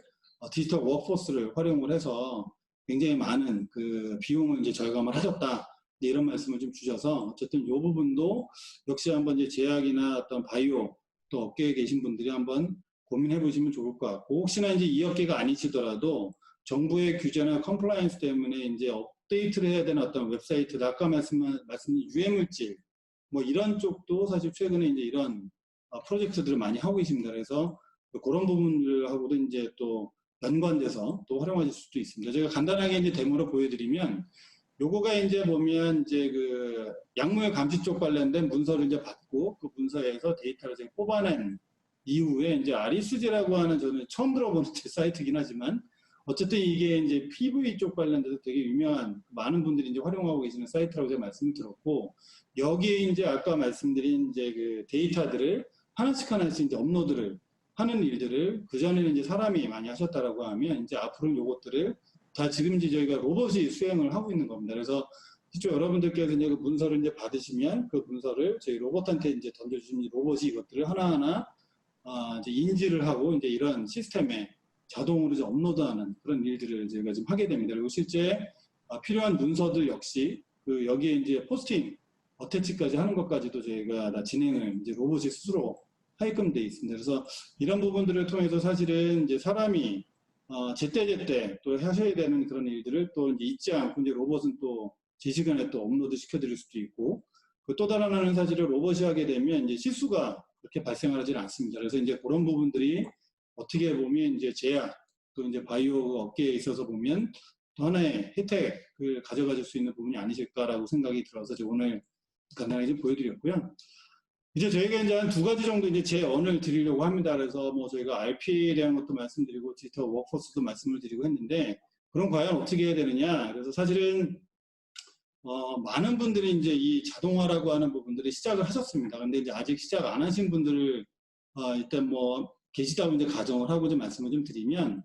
디지털 워크포스를 활용을 해서 굉장히 많은 그 비용을 이제 절감을 하셨다. 이런 말씀을 좀 주셔서 어쨌든 이 부분도 역시 한번 이제 제약이나 어떤 바이오 또 업계에 계신 분들이 한번 고민해 보시면 좋을 것 같고, 혹시나 이제 이 업계가 아니시더라도 정부의 규제나 컴플라이언스 때문에 이제 업데이트를 해야 되는 어떤 웹사이트, 아까 말씀드린 유해물질 뭐 이런 쪽도 사실 최근에 이제 이런 프로젝트들을 많이 하고 계십니다. 그래서 그런 부분들하고도 이제 또 연관돼서 또 활용하실 수도 있습니다. 제가 간단하게 이제 데모로 보여드리면, 요거가 이제 보면 이제 그 약물 감시 쪽 관련된 문서를 이제 받고 그 문서에서 데이터를 이제 뽑아낸 이후에 이제 아리스지라고 하는 저는 처음 들어보는 사이트긴 하지만 어쨌든 이게 이제 PV 쪽 관련돼서 되게 유명한 많은 분들이 이제 활용하고 계시는 사이트라고 제가 말씀을 드렸고, 여기에 이제 아까 말씀드린 이제 그 데이터들을 하나씩 이제 업로드를 하는 일들을 그전에는 이제 사람이 많이 하셨다라고 하면 이제 앞으로는 요것들을 다 지금 이제 저희가 로봇이 수행을 하고 있는 겁니다. 그래서 실제 여러분들께서 이제 그 문서를 이제 받으시면 그 문서를 저희 로봇한테 이제 던져주시면 로봇이 이것들을 하나하나 이제 인지를 하고 이제 이런 시스템에 자동으로 이제 업로드하는 그런 일들을 저희가 지금 하게 됩니다. 그리고 실제 필요한 문서들 역시 그 여기에 이제 포스팅, 어태치까지 하는 것까지도 저희가 다 진행을 이제 로봇이 스스로 하게끔 돼 있습니다. 그래서 이런 부분들을 통해서 사실은 이제 사람이 제때제때 또 하셔야 되는 그런 일들을 또 이제 잊지 않고 이제 로봇은 또 제 시간에 또 업로드 시켜드릴 수도 있고, 그 또 다른 하나는 사실은 로봇이 하게 되면 이제 실수가 그렇게 발생하지 않습니다. 그래서 이제 그런 부분들이 어떻게 보면 이제 제약 또 이제 바이오 업계에 있어서 보면 또 하나의 혜택을 가져가실 수 있는 부분이 아니실까라고 생각이 들어서 제가 오늘 간단하게 좀 보여드렸고요. 이제 저희가 이제 한 2가지 정도 이제 제언을 드리려고 합니다. 그래서 뭐 저희가 RP에 대한 것도 말씀드리고 디지털 워크포스도 말씀을 드리고 했는데, 그럼 과연 어떻게 해야 되느냐? 그래서 사실은 많은 분들이 이제 이 자동화라고 하는 부분들이 시작을 하셨습니다. 근데 이제 아직 시작 안 하신 분들을 일단 뭐 계시다고 이제 가정을 하고 좀 말씀을 좀 드리면,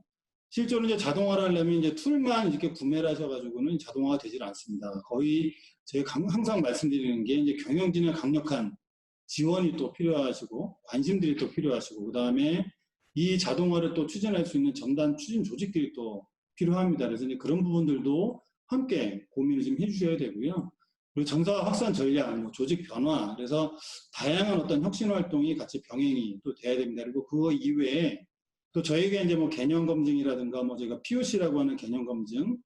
실제로 이제 자동화를 하려면 이제 툴만 이렇게 구매를 하셔가지고는 자동화가 되질 않습니다. 거의 제가 항상 말씀드리는 게 이제 경영진의 강력한 지원이 또 필요하시고 관심들이 또 필요하시고, 그 다음에 이 자동화를 또 추진할 수 있는 전담 추진 조직들이 또 필요합니다. 그래서 이제 그런 부분들도 함께 고민을 좀 해주셔야 되고요. 그리고 정사 확산 전략, 뭐 조직 변화, 그래서 다양한 어떤 혁신 활동이 같이 병행이 또 돼야 됩니다. 그리고 그거 이외에 또 저희가 이제 뭐 개념 검증이라든가 뭐 저희가 POC라고 하는 개념 검증,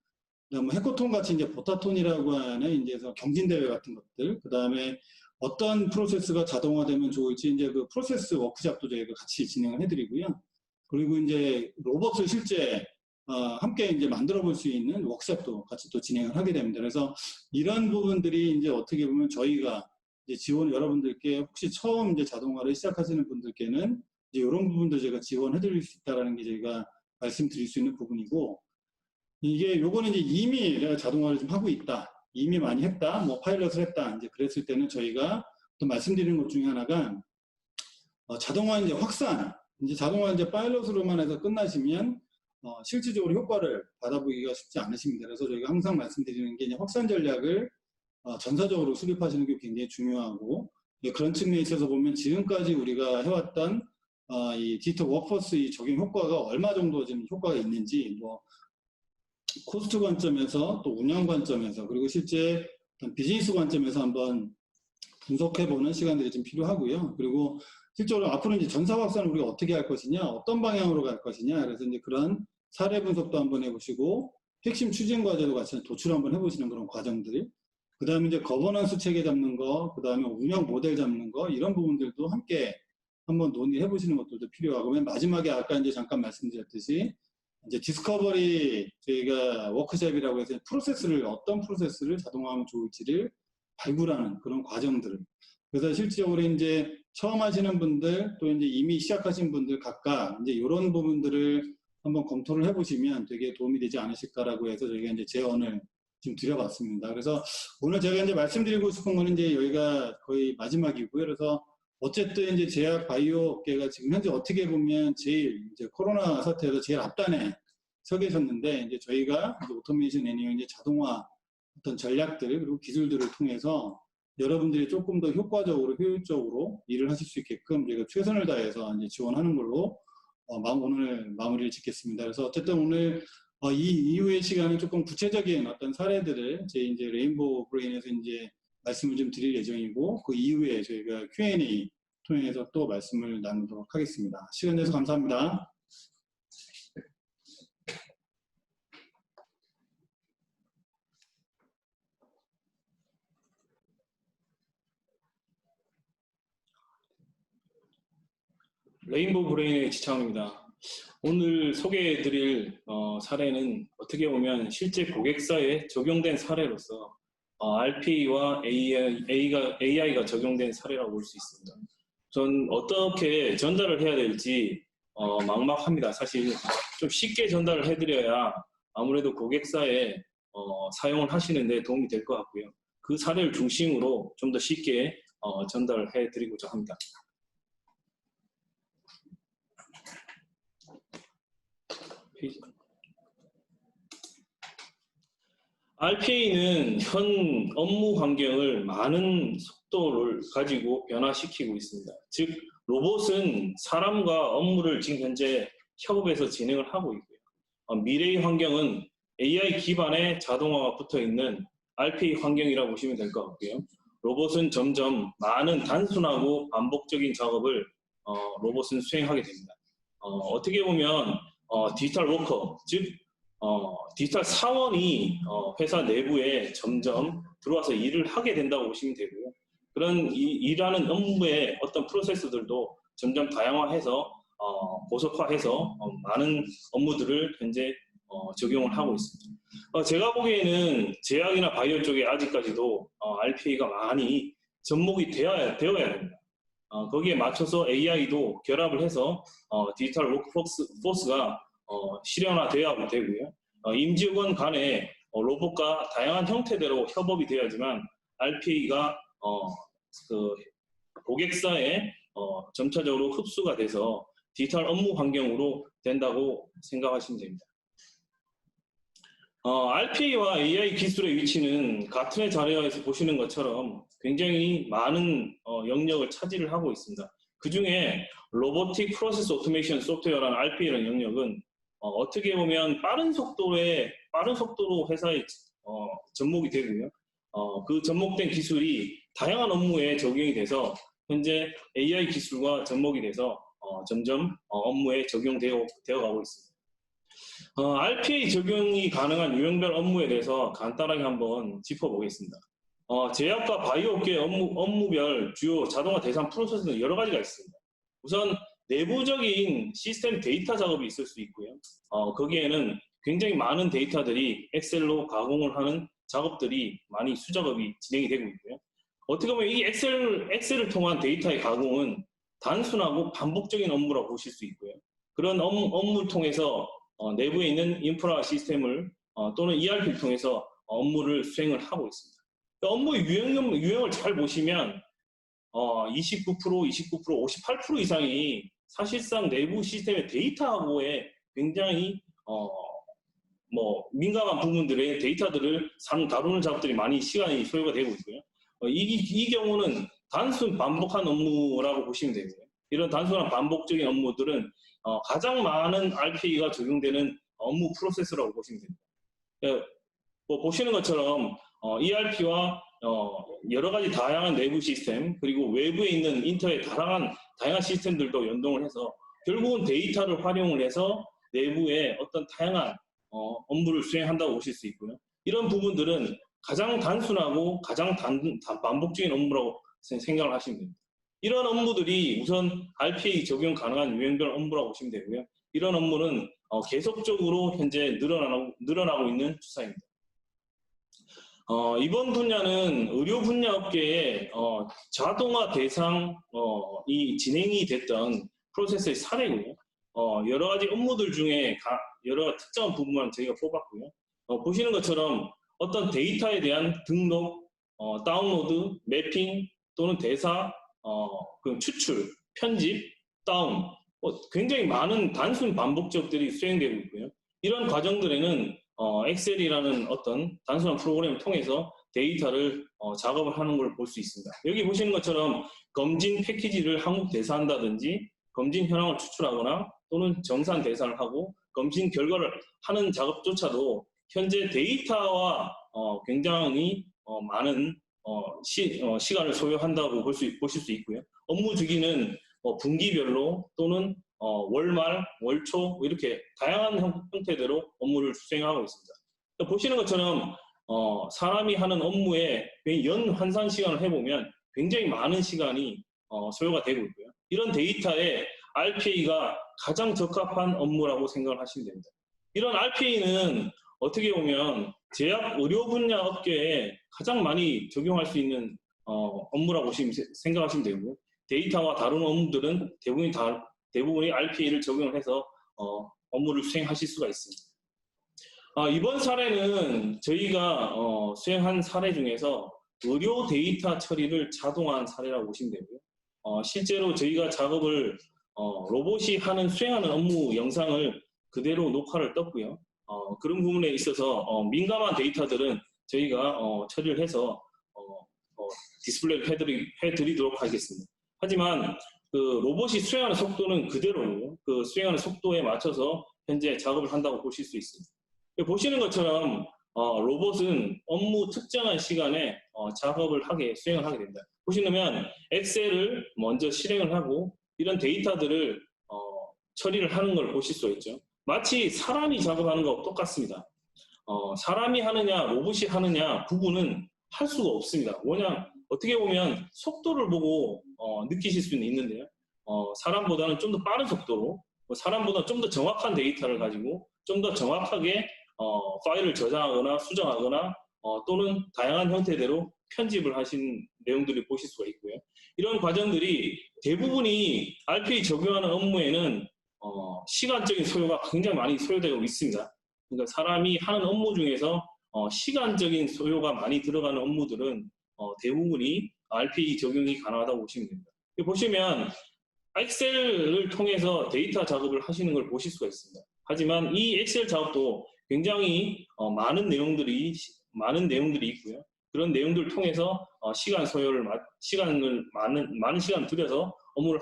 그다음 뭐 해코톤 같이 이제 보타톤이라고 하는 이제 경진 대회 같은 것들, 그 다음에 어떤 프로세스가 자동화되면 좋을지 이제 그 프로세스 워크샵도 저희가 같이 진행을 해드리고요. 그리고 이제 로봇을 실제 함께 이제 만들어 볼 수 있는 워크숍도 같이 또 진행을 하게 됩니다. 그래서 이런 부분들이 이제 어떻게 보면 저희가 이제 지원 여러분들께 혹시 처음 이제 자동화를 시작하시는 분들께는 이제 이런 부분도 제가 지원해 드릴 수 있다라는 게 저희가 말씀드릴 수 있는 부분이고, 이게 요거는 이제 이미 내가 자동화를 좀 하고 있다, 이미 많이 했다, 뭐 파일럿을 했다, 이제 그랬을 때는 저희가 또 말씀드리는 것 중에 하나가 자동화 이제 확산, 이제 자동화 이제 파일럿으로만 해서 끝나시면 실질적으로 효과를 받아보기가 쉽지 않으십니다. 그래서 저희가 항상 말씀드리는 게 이제 확산 전략을 전사적으로 수립하시는 게 굉장히 중요하고, 그런 측면에 있어서 보면 지금까지 우리가 해왔던 이 디지털 워크포스 이 적용 효과가 얼마 정도 지금 효과가 있는지, 뭐 코스트 관점에서 또 운영 관점에서 그리고 실제 비즈니스 관점에서 한번 분석해보는 시간들이 좀 필요하고요. 그리고 실제로 앞으로 이제 전사 확산을 우리가 어떻게 할 것이냐, 어떤 방향으로 갈 것이냐, 그래서 이제 그런 사례 분석도 한번 해보시고 핵심 추진 과제도 같이 도출 한번 해보시는 그런 과정들, 그 다음에 이제 거버넌스 체계 잡는 거, 그 다음에 운영 모델 잡는 거, 이런 부분들도 함께 한번 논의해 보시는 것들도 필요하고, 맨 마지막에 아까 이제 잠깐 말씀드렸듯이 이제 디스커버리 저희가 워크숍이라고 해서 프로세스를 어떤 프로세스를 자동화하면 좋을지를 발굴하는 그런 과정들을, 그래서 실질적으로 이제 처음 하시는 분들 또 이제 이미 시작하신 분들 각각 이제 이런 부분들을 한번 검토를 해보시면 되게 도움이 되지 않으실까라고 해서 저희가 이제 제언을 좀 드려봤습니다. 그래서 오늘 제가 이제 말씀드리고 싶은 거는 이제 여기가 거의 마지막이고요. 그래서 어쨌든 이제 제약 바이오 업계가 지금 현재 어떻게 보면 제일 이제 코로나 사태에서 제일 앞단에 서 계셨는데, 이제 저희가 이제 오토메이션 애니어 이제 자동화 어떤 전략들 그리고 기술들을 통해서 여러분들이 조금 더 효과적으로 효율적으로 일을 하실 수 있게끔 저희가 최선을 다해서 이제 지원하는 걸로 오늘 마무리를 짓겠습니다. 그래서 어쨌든 오늘 이 이후의 시간은 조금 구체적인 어떤 사례들을 제 이제 레인보우 브레인에서 이제 말씀을 좀 드릴 예정이고, 그 이후에 저희가 Q&A 통해서 또 말씀을 나누도록 하겠습니다. 시간 내서 감사합니다. 레인보우 브레인의 지창입니다. 오늘 소개해드릴 사례는 어떻게 보면 실제 고객사에 적용된 사례로서 RP와 AI가 적용된 사례라고 볼 수 있습니다. 전 어떻게 전달을 해야 될지 막막합니다. 사실 좀 쉽게 전달을 해드려야 아무래도 고객사에 사용을 하시는데 도움이 될 것 같고요. 그 사례를 중심으로 좀 더 쉽게 전달을 해드리고자 합니다. RPA는 현 업무 환경을 많은 속도를 가지고 변화시키고 있습니다. 즉, 로봇은 사람과 업무를 지금 현재 협업해서 진행을 하고 있고요. 미래의 환경은 AI 기반의 자동화가 붙어 있는 RPA 환경이라고 보시면 될 것 같고요. 로봇은 점점 많은 단순하고 반복적인 작업을 로봇은 수행하게 됩니다. 어떻게 보면 디지털 워커, 즉 디지털 사원이 회사 내부에 점점 들어와서 일을 하게 된다고 보시면 되고요. 그런 일하는 업무의 어떤 프로세스들도 점점 다양화해서 고속화해서 많은 업무들을 현재 적용을 하고 있습니다. 제가 보기에는 제약이나 바이오 쪽에 아직까지도 RPA가 많이 접목이 되어야 됩니다. 거기에 맞춰서 AI도 결합을 해서 디지털 워크포스가 실현화되어야 되고요. 임직원 간에 로봇과 다양한 형태대로 협업이 되어야지만 RPA가 그 고객사에 점차적으로 흡수가 돼서 디지털 업무 환경으로 된다고 생각하시면 됩니다. RPA와 AI 기술의 위치는 가튼의 자료에서 보시는 것처럼 굉장히 많은 영역을 차지를 하고 있습니다. 그 중에 로보틱 프로세스 오토메이션 소프트웨어라는 RPA라는 영역은 어떻게 보면 빠른 속도로 회사에 접목이 되고요. 그 접목된 기술이 다양한 업무에 적용이 돼서 현재 AI 기술과 접목이 돼서 점점 업무에 적용되어 가고 있습니다. RPA 적용이 가능한 유형별 업무에 대해서 간단하게 한번 짚어보겠습니다. 제약과 바이오 업계 업무별 주요 자동화 대상 프로세스는 여러 가지가 있습니다. 우선 내부적인 시스템 데이터 작업이 있을 수 있고요. 거기에는 굉장히 많은 데이터들이 엑셀로 가공을 하는 작업들이 많이 수작업이 진행이 되고 있고요. 어떻게 보면 이 엑셀을 통한 데이터의 가공은 단순하고 반복적인 업무라고 보실 수 있고요. 그런 업무를 통해서 내부에 있는 인프라 시스템을 또는 ERP를 통해서 업무를 수행을 하고 있습니다. 업무 유형을 잘 보시면 29%, 58% 이상이 사실상 내부 시스템의 데이터하고의 굉장히 민감한 부분들의 데이터들을 다루는 작업들이 많이 시간이 소요가 되고 있고요. 이 경우는 단순 반복한 업무라고 보시면 되고요. 이런 단순한 반복적인 업무들은 가장 많은 RPA가 적용되는 업무 프로세스라고 보시면 됩니다. 보시는 것처럼 ERP와 여러 가지 다양한 내부 시스템 그리고 외부에 있는 인터의 다양한 시스템들도 연동을 해서 결국은 데이터를 활용을 해서 내부에 어떤 다양한 업무를 수행한다고 보실 수 있고요. 이런 부분들은 가장 단순하고 가장 반복적인 업무라고 생각을 하시면 됩니다. 이런 업무들이 우선 RPA 적용 가능한 유형별 업무라고 보시면 되고요. 이런 업무는 계속적으로 현재 늘어나고 있는 추세입니다. 이번 분야는 의료 분야 업계에 자동화 대상이 진행이 됐던 프로세스의 사례고요. 여러 가지 업무들 중에 여러 특정한 부분만 저희가 뽑았고요. 보시는 것처럼 어떤 데이터에 대한 등록, 다운로드, 매핑 또는 대사, 추출, 편집, 다운 굉장히 많은 단순 반복 작업들이 수행되고 있고요. 이런 과정들에는 엑셀이라는 어떤 단순한 프로그램을 통해서 데이터를 작업을 하는 걸 볼 수 있습니다. 여기 보시는 것처럼 검진 패키지를 한국 대사한다든지 검진 현황을 추출하거나 또는 정산 대사를 하고 검진 결과를 하는 작업조차도 현재 데이터와 굉장히 많은 시간을 소요한다고 보실 수 있고요. 업무 주기는 분기별로 또는 월말, 월초 이렇게 다양한 형태대로 업무를 수행하고 있습니다. 보시는 것처럼 사람이 하는 업무에 연 환산 시간을 해보면 굉장히 많은 시간이 소요가 되고 있고요. 이런 데이터에 RPA가 가장 적합한 업무라고 생각을 하시면 됩니다. 이런 RPA는 어떻게 보면 제약 의료 분야 업계에 가장 많이 적용할 수 있는 업무라고 생각하시면 되고요. 데이터와 다루는 업무들은 대부분이 다 대부분이 RPA를 적용을 해서 업무를 수행하실 수가 있습니다. 이번 사례는 저희가 수행한 사례 중에서 의료 데이터 처리를 자동화한 사례라고 보시면 되고요. 실제로 저희가 작업을 로봇이 수행하는 업무 영상을 그대로 녹화를 떴고요. 그런 부분에 있어서 민감한 데이터들은 저희가 처리를 해서 디스플레이를 해드리도록 하겠습니다. 하지만 그 로봇이 수행하는 속도는 그대로 그 수행하는 속도에 맞춰서 현재 작업을 한다고 보실 수 있습니다. 보시는 것처럼 로봇은 업무 특정한 시간에 수행을 하게 됩니다. 보시면 엑셀을 먼저 실행을 하고 이런 데이터들을 처리를 하는 걸 보실 수 있죠. 마치 사람이 작업하는 것과 똑같습니다. 사람이 하느냐 로봇이 하느냐 구분은 할 수가 없습니다. 뭐냐 어떻게 보면 속도를 보고 느끼실 수는 있는데요. 사람보다는 좀 더 빠른 속도로 사람보다 좀 더 정확한 데이터를 가지고 좀 더 정확하게 파일을 저장하거나 수정하거나 또는 다양한 형태대로 편집을 하신 내용들을 보실 수가 있고요. 이런 과정들이 대부분이 RPA 적용하는 업무에는 시간적인 소요가 굉장히 많이 소요되고 있습니다. 그러니까 사람이 하는 업무 중에서 시간적인 소요가 많이 들어가는 업무들은 대부분이 RPA 적용이 가능하다고 보시면 됩니다. 보시면 엑셀을 통해서 데이터 작업을 하시는 걸 보실 수가 있습니다. 하지만 이 엑셀 작업도 굉장히 많은 내용들이 있고요. 그런 내용들을 통해서 많은 시간을 들여서 업무를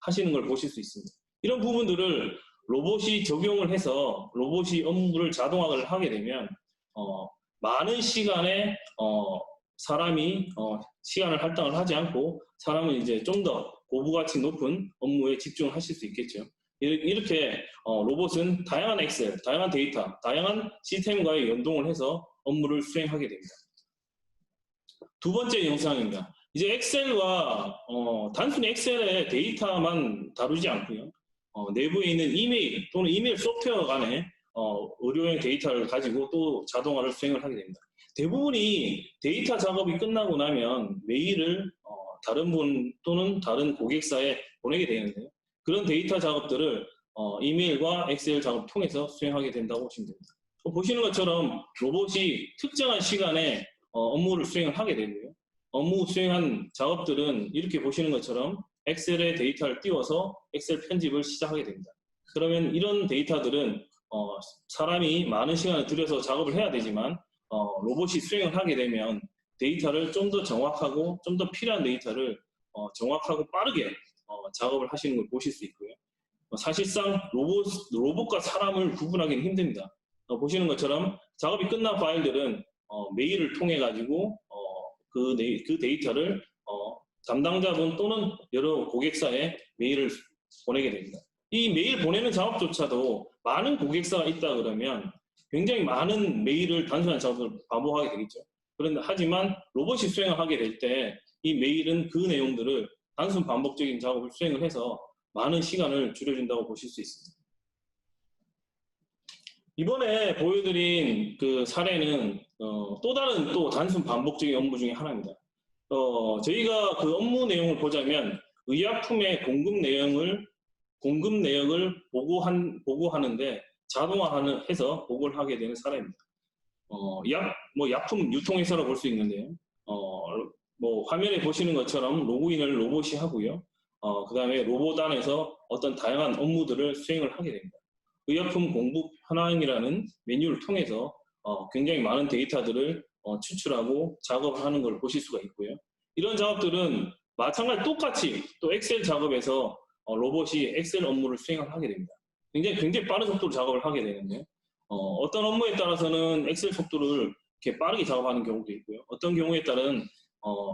하시는 걸 보실 수 있습니다. 이런 부분들을 로봇이 적용을 해서 로봇이 업무를 자동화를 하게 되면 많은 시간에 사람이 시간을 할당을 하지 않고 사람은 이제 좀 더 고부가치 높은 업무에 집중을 하실 수 있겠죠. 이렇게 로봇은 다양한 엑셀, 다양한 데이터, 다양한 시스템과의 연동을 해서 업무를 수행하게 됩니다. 두 번째 영상입니다. 이제 엑셀과 단순히 엑셀의 데이터만 다루지 않고요. 내부에 있는 이메일 또는 이메일 소프트웨어 간의 의료용 데이터를 가지고 또 자동화를 수행을 하게 됩니다. 대부분이 데이터 작업이 끝나고 나면 메일을 다른 분 또는 다른 고객사에 보내게 되는데요. 그런 데이터 작업들을 이메일과 엑셀 작업 통해서 수행하게 된다고 보시면 됩니다. 보시는 것처럼 로봇이 특정한 시간에 업무를 수행을 하게 되고요. 업무 수행한 작업들은 이렇게 보시는 것처럼 엑셀에 데이터를 띄워서 엑셀 편집을 시작하게 됩니다. 그러면 이런 데이터들은 사람이 많은 시간을 들여서 작업을 해야 되지만 로봇이 수행을 하게 되면 데이터를 좀 더 정확하고 좀 더 필요한 데이터를 정확하고 빠르게 작업을 하시는 걸 보실 수 있고요. 사실상 로봇과 사람을 구분하기는 힘듭니다. 보시는 것처럼 작업이 끝난 파일들은 메일을 통해 가지고 그 데이터를 담당자분 또는 여러 고객사에 메일을 보내게 됩니다. 이 메일 보내는 작업조차도 많은 고객사가 있다 그러면 굉장히 많은 메일을 단순한 작업을 반복하게 되겠죠. 하지만 로봇이 수행을 하게 될 때 이 메일은 그 내용들을 단순 반복적인 작업을 수행을 해서 많은 시간을 줄여준다고 보실 수 있습니다. 이번에 보여드린 그 사례는 또 다른 단순 반복적인 업무 중에 하나입니다. 저희가 그 업무 내용을 보자면 의약품의 공급 내역을 보고하는데 자동화해서 보고를 하게 되는 사례입니다. 약품 유통회사로 볼 수 있는데요. 화면에 보시는 것처럼 로그인을 로봇이 하고요. 그 다음에 로봇 안에서 어떤 다양한 업무들을 수행을 하게 됩니다. 의약품 공급 현황이라는 메뉴를 통해서 굉장히 많은 데이터들을 추출하고 작업하는 걸 보실 수가 있고요. 이런 작업들은 마찬가지 똑같이 또 엑셀 작업에서 로봇이 엑셀 업무를 수행을 하게 됩니다. 굉장히 빠른 속도로 작업을 하게 되는데 어떤 업무에 따라서는 엑셀 속도를 이렇게 빠르게 작업하는 경우도 있고요. 어떤 경우에 따른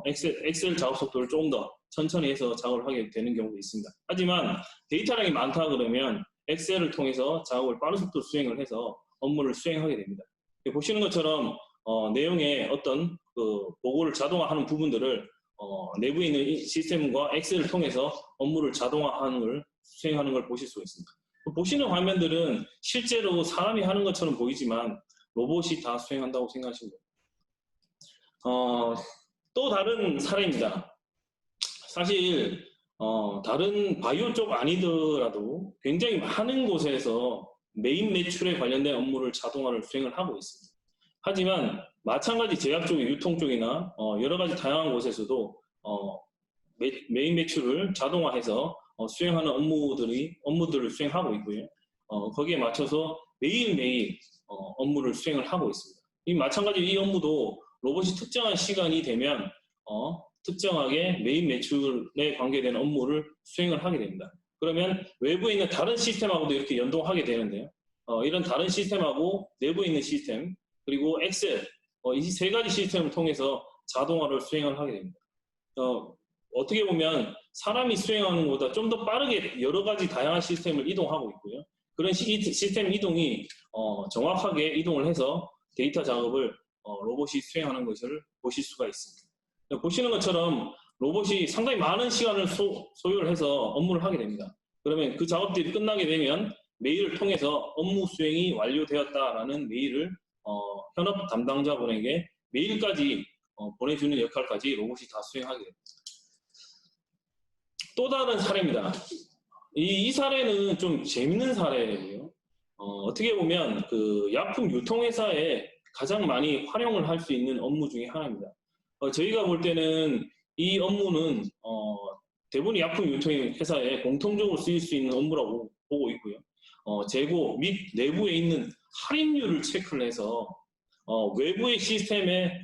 엑셀 작업 속도를 조금 더 천천히 해서 작업을 하게 되는 경우도 있습니다. 하지만 데이터량이 많다 그러면 엑셀을 통해서 작업을 빠른 속도로 수행을 해서 업무를 수행하게 됩니다. 보시는 것처럼 내용의 어떤 그 보고를 자동화하는 부분들을 내부에 있는 시스템과 엑셀을 통해서 업무를 수행하는 걸 보실 수가 있습니다. 보시는 화면들은 실제로 사람이 하는 것처럼 보이지만 로봇이 다 수행한다고 생각하시면 됩니다. 또 다른 사례입니다. 사실 다른 바이오 쪽 아니더라도 굉장히 많은 곳에서 메인 매출에 관련된 업무를 자동화를 수행을 하고 있습니다. 하지만 마찬가지 제약 쪽의 유통 쪽이나 여러 가지 다양한 곳에서도 메인 매출을 자동화해서 수행하는 업무들을 수행하고 있고요. 거기에 맞춰서 매일매일 업무를 수행을 하고 있습니다. 마찬가지 이 업무도 로봇이 특정한 시간이 되면 특정하게 메인 매출에 관계되는 업무를 수행을 하게 됩니다. 그러면 외부에 있는 다른 시스템하고도 이렇게 연동하게 되는데요. 이런 다른 시스템하고 내부에 있는 시스템 그리고 엑셀 이 세 가지 시스템을 통해서 자동화를 수행을 하게 됩니다. 어떻게 보면 사람이 수행하는 것보다 좀 더 빠르게 여러 가지 다양한 시스템을 이동하고 있고요. 그런 시스템 이동이 정확하게 이동을 해서 데이터 작업을 로봇이 수행하는 것을 보실 수가 있습니다. 보시는 것처럼 로봇이 상당히 많은 시간을 소요를 해서 업무를 하게 됩니다. 그러면 그 작업들이 끝나게 되면 메일을 통해서 업무 수행이 완료되었다라는 메일을 현업 담당자분에게 메일까지 보내주는 역할까지 로봇이 다 수행하게 됩니다. 또 다른 사례입니다. 이 사례는 좀 재밌는 사례예요. 어떻게 보면 그 약품 유통회사에 가장 많이 활용을 할 수 있는 업무 중에 하나입니다. 저희가 볼 때는 이 업무는 대부분 약품 유통회사에 공통적으로 쓰일 수 있는 업무라고 보고 있고요. 재고 및 내부에 있는 할인율을 체크를 해서 외부의 시스템에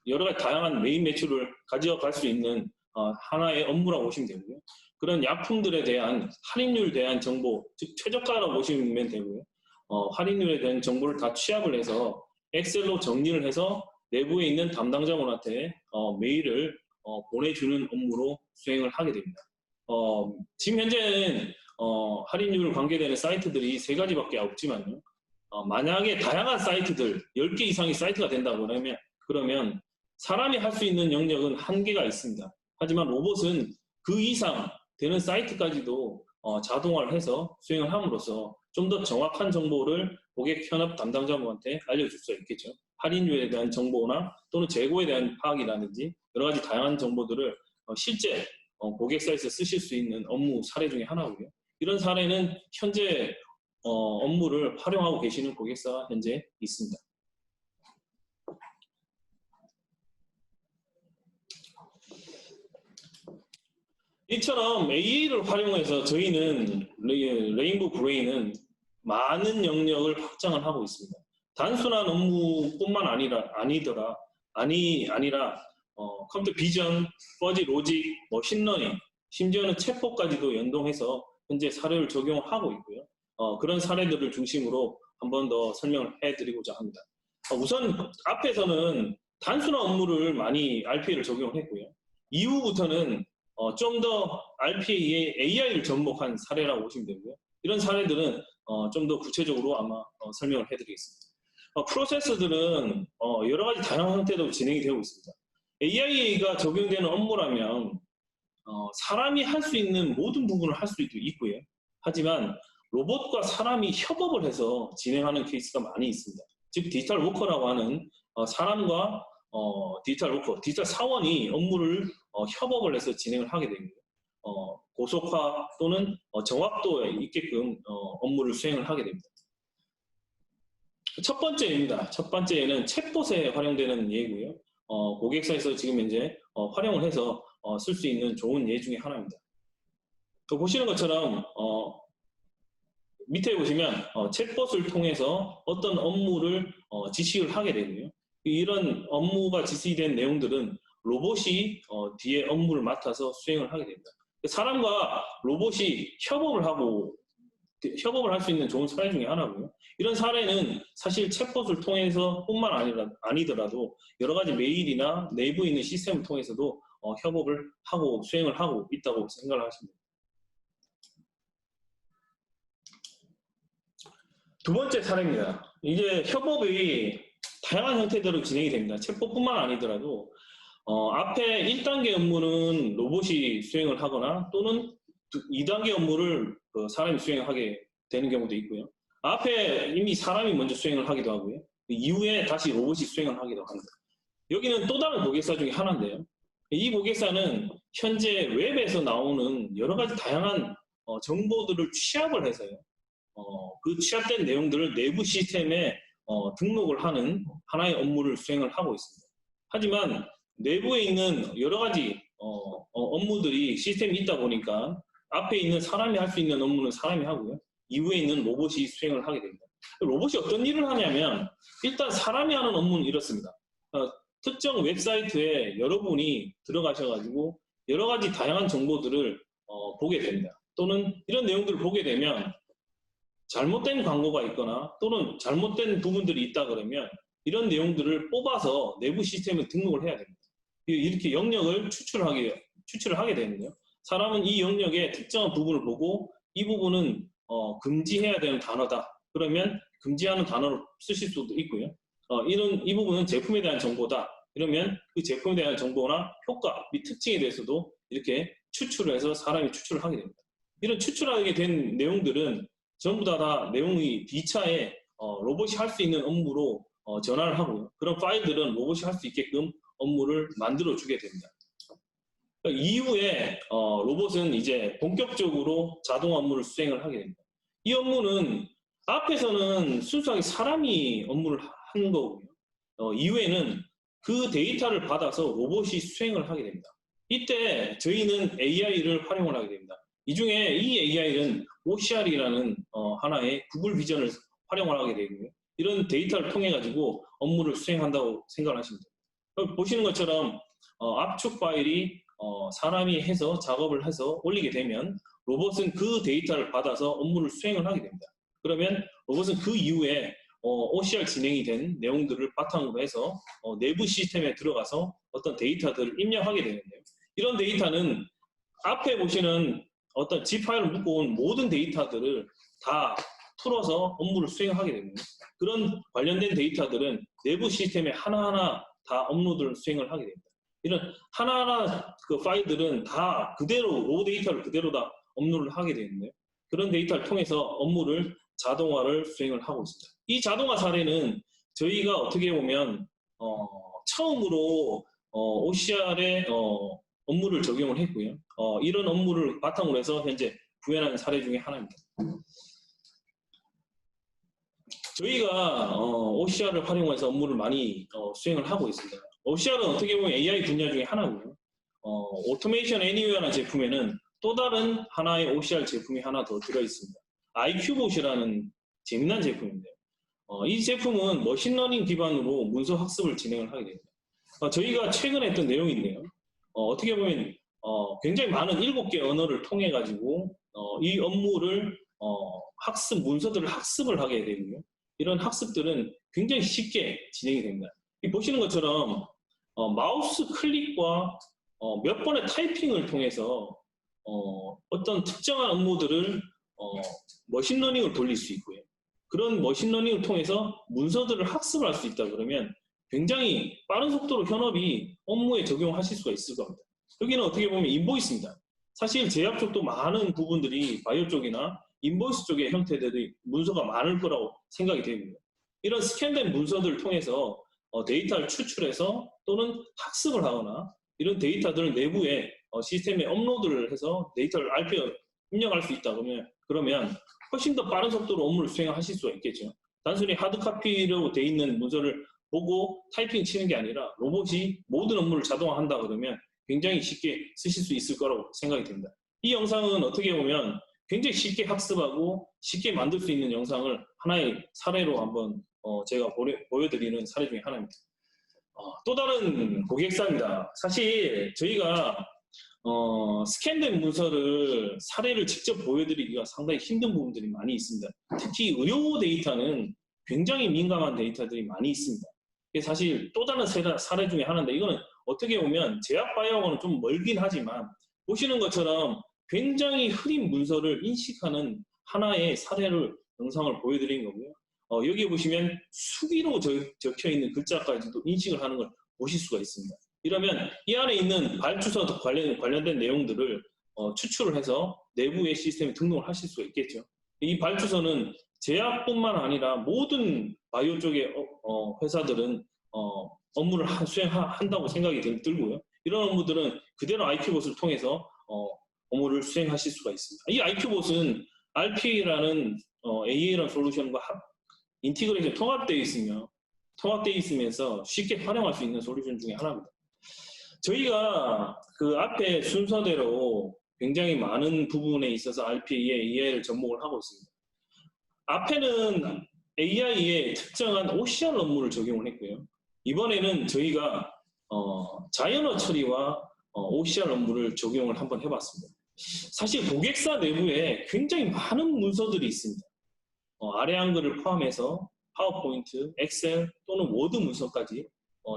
여러 가지 다양한 메인 매출을 가져갈 수 있는 하나의 업무라고 보시면 되고요. 그런 약품들에 대한 할인율에 대한 정보, 즉 최저가라고 보시면 되고요. 할인율에 대한 정보를 다 취합을 해서 엑셀로 정리를 해서 내부에 있는 담당자분한테 메일을 보내주는 업무로 수행을 하게 됩니다. 지금 현재는 할인율 관계되는 사이트들이 3가지밖에 없지만요. 만약에 다양한 사이트들, 10개 이상의 사이트가 된다고 그러면 사람이 할 수 있는 영역은 한계가 있습니다. 하지만 로봇은 그 이상 되는 사이트까지도 자동화를 해서 수행을 함으로써 좀 더 정확한 정보를 고객 현업 담당자분한테 알려줄 수 있겠죠. 할인율에 대한 정보나 또는 재고에 대한 파악이라든지 여러 가지 다양한 정보들을 실제 고객사에서 쓰실 수 있는 업무 사례 중에 하나고요. 이런 사례는 현재 업무를 활용하고 계시는 고객사가 현재 있습니다. 이처럼 AI를 활용해서 저희는 레인보우 브레인은 많은 영역을 확장을 하고 있습니다. 단순한 업무뿐만 아니라 컴퓨터 비전, 퍼지 로직, 머신러닝, 심지어는 챗봇까지도 연동해서 현재 사례를 적용하고 있고요. 그런 사례들을 중심으로 한 번 더 설명을 해드리고자 합니다. 우선 앞에서는 단순한 업무를 많이 RPA를 적용을 했고요. 이후부터는 좀 더 RPA에 AI를 접목한 사례라고 보시면 되고요. 이런 사례들은 좀 더 구체적으로 아마 설명을 해드리겠습니다. 프로세스들은 여러 가지 다양한 형태로 진행이 되고 있습니다. AI가 적용되는 업무라면 사람이 할 수 있는 모든 부분을 할 수도 있고요. 하지만 로봇과 사람이 협업을 해서 진행하는 케이스가 많이 있습니다. 즉 디지털 워커라고 하는 사람과 디지털 워커, 디지털 사원이 업무를 협업을 해서 진행을 하게 되고요. 고속화 또는 정확도에 있게끔 업무를 수행을 하게 됩니다. 첫 번째입니다. 첫 번째는 챗봇에 활용되는 예고요. 고객사에서 지금 현재 활용을 해서 쓸 수 있는 좋은 예 중에 하나입니다. 보시는 것처럼 밑에 보시면 챗봇을 통해서 어떤 업무를 지시를 하게 되고요. 이런 업무가 지시된 내용들은 로봇이 뒤에 업무를 맡아서 수행을 하게 됩니다. 사람과 로봇이 협업을 할 수 있는 좋은 사례 중에 하나고요. 이런 사례는 사실 챗봇을 통해서 뿐만 아니더라도 여러 가지 메일이나 내부에 있는 시스템을 통해서도 협업을 하고 수행을 하고 있다고 생각을 하십니다. 두 번째 사례입니다. 이제 협업이 다양한 형태대로 진행이 됩니다. 챗봇뿐만 아니더라도 앞에 1단계 업무는 로봇이 수행을 하거나 또는 2단계 업무를 사람이 수행하게 되는 경우도 있고요. 앞에 이미 사람이 먼저 수행을 하기도 하고요. 이후에 다시 로봇이 수행을 하기도 합니다. 여기는 또 다른 고객사 중에 하나인데요. 이 고객사는 현재 웹에서 나오는 여러 가지 다양한 정보들을 취합을 해서요. 그 취합된 내용들을 내부 시스템에 등록을 하는 하나의 업무를 수행을 하고 있습니다. 하지만 내부에 있는 여러 가지 업무들이 시스템이 있다 보니까 앞에 있는 사람이 할 수 있는 업무는 사람이 하고요. 이후에 있는 로봇이 수행을 하게 됩니다. 로봇이 어떤 일을 하냐면 일단 사람이 하는 업무는 이렇습니다. 특정 웹사이트에 여러분이 들어가셔가지고 여러 가지 다양한 정보들을 보게 됩니다. 또는 이런 내용들을 보게 되면 잘못된 광고가 있거나 또는 잘못된 부분들이 있다 그러면 이런 내용들을 뽑아서 내부 시스템에 등록을 해야 됩니다. 이렇게 영역을 추출을 하게 되는데요. 사람은 이 영역의 특정한 부분을 보고 이 부분은 금지해야 되는 단어다. 그러면 금지하는 단어를 쓰실 수도 있고요. 이 부분은 제품에 대한 정보다. 이러면 그 제품에 대한 정보나 효과 및 특징에 대해서도 이렇게 추출을 해서 사람이 추출을 하게 됩니다. 이런 추출하게 된 내용들은 전부 다 내용이 D차에 로봇이 할 수 있는 업무로 전환을 하고요. 그런 파일들은 로봇이 할 수 있게끔 업무를 만들어 주게 됩니다. 이후에 로봇은 이제 본격적으로 자동 업무를 수행을 하게 됩니다. 이 업무는 앞에서는 순수하게 사람이 업무를 하는 거고요. 이후에는 그 데이터를 받아서 로봇이 수행을 하게 됩니다. 이때 저희는 AI를 활용을 하게 됩니다. 이 중에 이 AI는 OCR이라는 하나의 구글 비전을 활용을 하게 되고요. 이런 데이터를 통해 가지고 업무를 수행한다고 생각을 하시면 됩니다. 보시는 것처럼 압축 파일이 사람이 해서 작업을 해서 올리게 되면 로봇은 그 데이터를 받아서 업무를 수행을 하게 됩니다. 그러면 로봇은 그 이후에 OCR 진행이 된 내용들을 바탕으로 해서 내부 시스템에 들어가서 어떤 데이터들을 입력하게 되는데요. 이런 데이터는 앞에 보시는 어떤 G 파일을 묶어온 모든 데이터들을 다 풀어서 업무를 수행하게 됩니다. 그런 관련된 데이터들은 내부 시스템에 하나하나 다 업로드를 수행을 하게 됩니다. 이런 하나하나 그 파일들은 다 그대로 로 데이터를 그대로 다 업로드를 하게 되는데요. 그런 데이터를 통해서 업무를 자동화를 수행을 하고 있습니다. 이 자동화 사례는 저희가 어떻게 보면 처음으로 OCR에 업무를 적용을 했고요. 이런 업무를 바탕으로 해서 현재 구현한 사례 중에 하나입니다. 저희가 OCR을 활용해서 업무를 많이 수행을 하고 있습니다. OCR은 어떻게 보면 AI 분야 중에 하나고요. 오토메이션 애니웨어라는 제품에는 또 다른 하나의 OCR 제품이 하나 더 들어있습니다. IQ봇이라는 재미난 제품인데요. 이 제품은 머신러닝 기반으로 문서 학습을 진행을 하게 됩니다. 저희가 최근에 했던 내용인데요. 어떻게 보면 굉장히 많은 7개 언어를 통해 가지고 이 업무를 문서들을 학습을 하게 되고요. 이런 학습들은 굉장히 쉽게 진행이 됩니다. 보시는 것처럼 마우스 클릭과 몇 번의 타이핑을 통해서 어떤 특정한 업무들을 머신러닝을 돌릴 수 있고요. 그런 머신러닝을 통해서 문서들을 학습을 할 수 있다 그러면 굉장히 빠른 속도로 현업이 업무에 적용하실 수가 있을 겁니다. 여기는 어떻게 보면 인보이스입니다. 사실 제약 쪽도 많은 부분들이 바이오 쪽이나 인보이스 쪽의 형태들이 문서가 많을 거라고 생각이 되고요. 이런 스캔된 문서들을 통해서 데이터를 추출해서 또는 학습을 하거나 이런 데이터들을 내부에 시스템에 업로드를 해서 데이터를 RP에 입력할 수 있다 그러면 훨씬 더 빠른 속도로 업무를 수행하실 수가 있겠죠. 단순히 하드카피로 돼 있는 문서를 보고 타이핑 치는 게 아니라 로봇이 모든 업무를 자동화한다 그러면 굉장히 쉽게 쓰실 수 있을 거라고 생각이 됩니다. 이 영상은 어떻게 보면 굉장히 쉽게 학습하고 쉽게 만들 수 있는 영상을 하나의 사례로 한번 제가 보여드리는 사례 중에 하나입니다. 또 다른 고객사입니다. 사실 저희가 스캔된 문서를 사례를 직접 보여드리기가 상당히 힘든 부분들이 많이 있습니다. 특히 의료 데이터는 굉장히 민감한 데이터들이 많이 있습니다. 이게 사실 또 다른 사례 중에 하나인데 이거는 어떻게 보면 제약 바이오하고는 좀 멀긴 하지만 보시는 것처럼 굉장히 흐린 문서를 인식하는 하나의 영상을 보여드린 거고요. 여기 보시면 수기로 적혀 있는 글자까지도 인식을 하는 걸 보실 수가 있습니다. 이러면 이 안에 있는 발주서 관련된 내용들을 추출을 해서 내부의 시스템에 등록을 하실 수가 있겠죠. 이 발주서는 제약뿐만 아니라 모든 바이오 쪽의 회사들은 업무를 수행한다고 생각이 들고요. 이런 업무들은 그대로 IQ봇을 통해서 업무를 수행하실 수가 있습니다. 이 IQ봇은 RPA라는 AA라는 솔루션과 인티그레이션 통합되어 있으면서 쉽게 활용할 수 있는 솔루션 중에 하나입니다. 저희가 그 앞에 순서대로 굉장히 많은 부분에 있어서 RPA에 AI를 접목을 하고 있습니다. 앞에는 AI에 특정한 OCR 업무를 적용을 했고요. 이번에는 저희가 자연어 처리와 OCR 업무를 적용을 한번 해봤습니다. 사실 고객사 내부에 굉장히 많은 문서들이 있습니다. 아래 한글을 포함해서 파워포인트, 엑셀 또는 워드 문서까지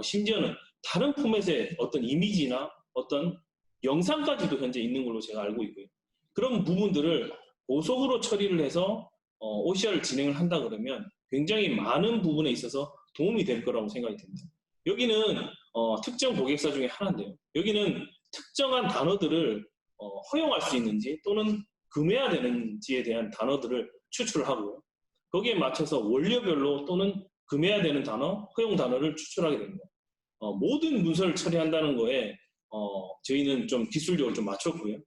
심지어는 다른 포맷의 어떤 이미지나 어떤 영상까지도 현재 있는 걸로 제가 알고 있고요. 그런 부분들을 고속으로 처리를 해서 OCR을 진행을 한다 그러면 굉장히 많은 부분에 있어서 도움이 될 거라고 생각이 듭니다. 여기는 특정 고객사 중에 하나인데요. 여기는 특정한 단어들을 허용할 수 있는지 또는 금해야 되는지에 대한 단어들을 추출을 하고요. 거기에 맞춰서 원료별로 또는 금해야 되는 단어, 허용 단어를 추출하게 됩니다. 모든 문서를 처리한다는 거에 저희는 좀 기술력을 좀 맞췄고요.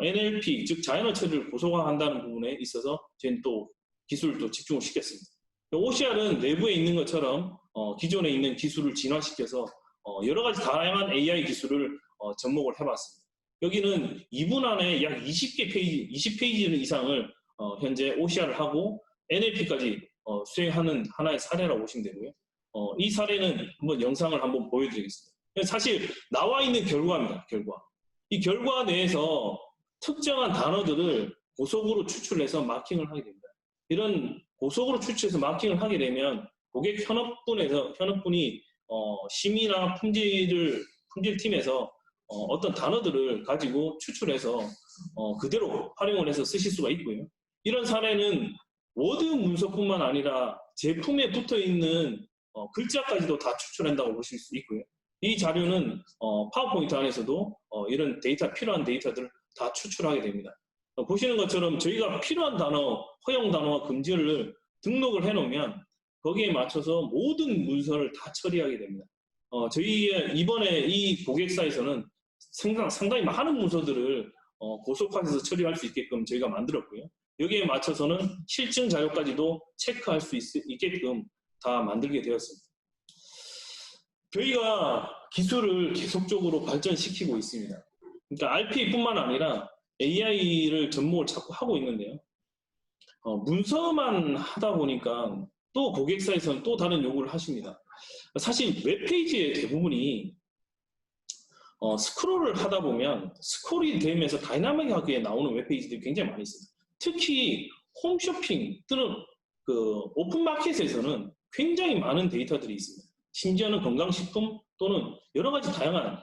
NLP, 즉 자연어 처리를 고소화한다는 부분에 있어서 저희는 또 기술을 또 집중을 시켰습니다. OCR은 내부에 있는 것처럼 기존에 있는 기술을 진화시켜서 여러 가지 다양한 AI 기술을 접목을 해봤습니다. 여기는 2분 안에 약 20페이지 이상을 현재 OCR을 하고 NLP까지 수행하는 하나의 사례라고 보시면 되고요. 이 사례는 한번 영상을 한번 보여드리겠습니다. 사실 나와 있는 결과입니다. 이 결과 내에서 특정한 단어들을 고속으로 추출해서 마킹을 하게 됩니다. 이런 고속으로 추출해서 마킹을 하게 되면 고객 현업분이 심의나 품질팀에서 어떤 단어들을 가지고 추출해서 그대로 활용을 해서 쓰실 수가 있고요. 이런 사례는 워드 문서뿐만 아니라 제품에 붙어있는 글자까지도 다 추출한다고 보실 수 있고요. 이 자료는 파워포인트 안에서도 이런 필요한 데이터들을 다 추출하게 됩니다. 보시는 것처럼 저희가 필요한 단어, 허용 단어와 금지어를 등록을 해놓으면 거기에 맞춰서 모든 문서를 다 처리하게 됩니다. 저희의 이번에 이 고객사에서는 상당히 많은 문서들을 고속화해서 처리할 수 있게끔 저희가 만들었고요. 여기에 맞춰서는 실증 자료까지도 체크할 수 있게끔 다 만들게 되었습니다. 저희가 기술을 계속적으로 발전시키고 있습니다. 그러니까 RPA뿐만 아니라 AI를 접목을 자꾸 하고 있는데요. 문서만 하다 보니까 또 고객사에서는 또 다른 요구를 하십니다. 사실 웹페이지의 대부분이 스크롤을 하다 보면 스크롤이 되면서 다이나믹하게 나오는 웹페이지들이 굉장히 많이 있습니다. 특히 홈쇼핑 또는 그 오픈마켓에서는 굉장히 많은 데이터들이 있습니다. 심지어는 건강식품 또는 여러 가지 다양한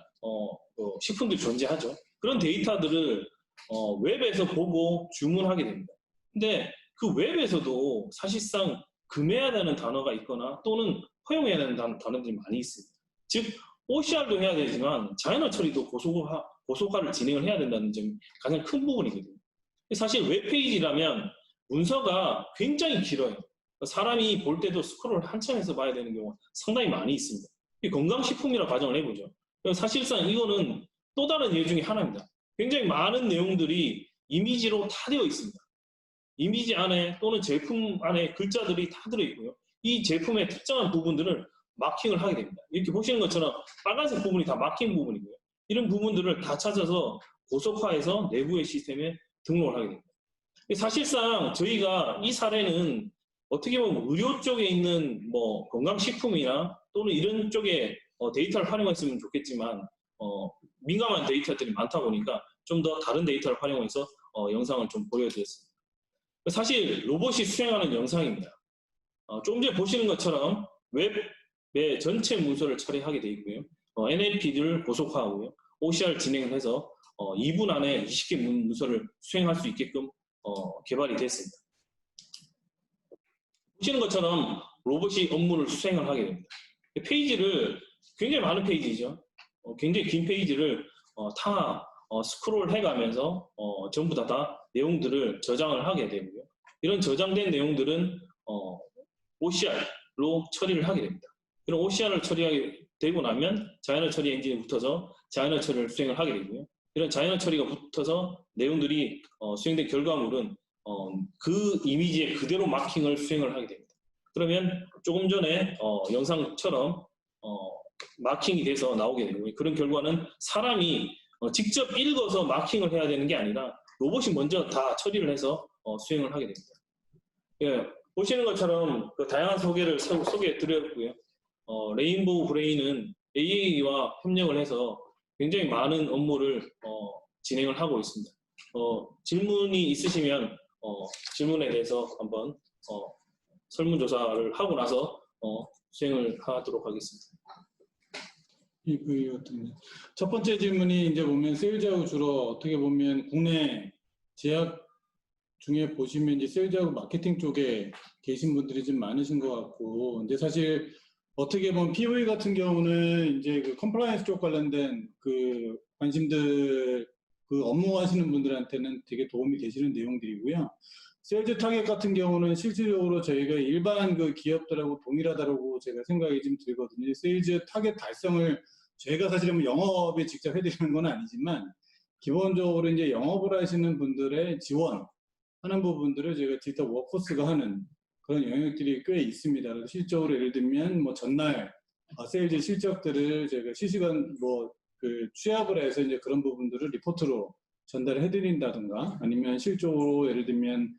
식품들이 존재하죠. 그런 데이터들을 웹에서 보고 주문하게 됩니다. 근데 그 웹에서도 사실상 금해야 되는 단어가 있거나 또는 허용해야 되는 단어들이 많이 있습니다. 즉 OCR도 해야 되지만 자연어 처리도 고속화를 진행을 해야 된다는 점이 가장 큰 부분이거든요. 사실 웹페이지라면 문서가 굉장히 길어요. 사람이 볼 때도 스크롤을 한참 해서 봐야 되는 경우가 상당히 많이 있습니다. 건강식품이라 가정을 해보죠. 사실상 이거는 또 다른 예 중에 하나입니다. 굉장히 많은 내용들이 이미지로 다 되어 있습니다. 이미지 안에 또는 제품 안에 글자들이 다 들어있고요. 이 제품의 특정한 부분들을 마킹을 하게 됩니다. 이렇게 보시는 것처럼 빨간색 부분이 다 마킹 부분이고요. 이런 부분들을 다 찾아서 고속화해서 내부의 시스템에 등록을 하게 됩니다. 사실상 저희가 이 사례는 어떻게 보면 의료 쪽에 있는 건강식품이나 또는 이런 쪽에 데이터를 활용했으면 좋겠지만 민감한 데이터들이 많다 보니까 좀 더 다른 데이터를 활용해서 영상을 좀 보여드렸습니다. 사실 로봇이 수행하는 영상입니다. 좀 전에 보시는 것처럼 웹의 전체 문서를 처리하게 되어 있고요. NLP를 고속화하고요. OCR 진행을 해서 2분 안에 20개 문서를 수행할 수 있게끔 개발이 됐습니다. 보시는 것처럼 로봇이 업무를 수행을 하게 됩니다. 페이지를 굉장히 많은 페이지죠. 굉장히 긴 페이지를 다 스크롤 해가면서 전부 다 내용들을 저장을 하게 되고요. 이런 저장된 내용들은 OCR로 처리를 하게 됩니다. 그럼 OCR을 처리하게 되고 나면 자연어 처리 엔진이 붙어서 자연어 처리를 수행을 하게 되고요. 이런 자연어 처리가 붙어서 내용들이 수행된 결과물은 그 이미지에 그대로 마킹을 수행을 하게 됩니다. 그러면 조금 전에 영상처럼 마킹이 돼서 나오게 되고요. 그런 결과는 사람이 직접 읽어서 마킹을 해야 되는 게 아니라 로봇이 먼저 다 처리를 해서 수행을 하게 됩니다. 예, 보시는 것처럼 그 다양한 소개를 소개해 드렸고요. 레인보우 브레인은 AI와 협력을 해서 굉장히 많은 업무를 진행을 하고 있습니다. 질문이 있으시면 질문에 대해서 한번 설문조사를 하고 나서 수행을 하도록 하겠습니다. 첫 번째 질문이 이제 보면 세일즈하고 주로 어떻게 보면 국내 제약 중에 보시면 이제 세일즈하고 마케팅 쪽에 계신 분들이 좀 많으신 것 같고, 근데 사실 어떻게 보면 POE 같은 경우는 이제 그 컴플라이언스 쪽 관련된 그 관심들 그 업무 하시는 분들한테는 되게 도움이 되시는 내용들이고요. 세일즈 타겟 같은 경우는 실질적으로 저희가 일반 그 기업들하고 동일하다고 제가 생각이 좀 들거든요. 세일즈 타겟 달성을 저희가 사실은 영업에 직접 해드리는 건 아니지만 기본적으로 이제 영업을 하시는 분들의 지원하는 부분들을 저희가 디지털 워크포스가 하는 그런 영역들이 꽤 있습니다. 그래서 실적으로 예를 들면 뭐 전날 세일즈 실적들을 저희가 실시간 뭐 그 취합을 해서 이제 그런 부분들을 리포트로 전달을 해드린다든가 아니면 실적으로 예를 들면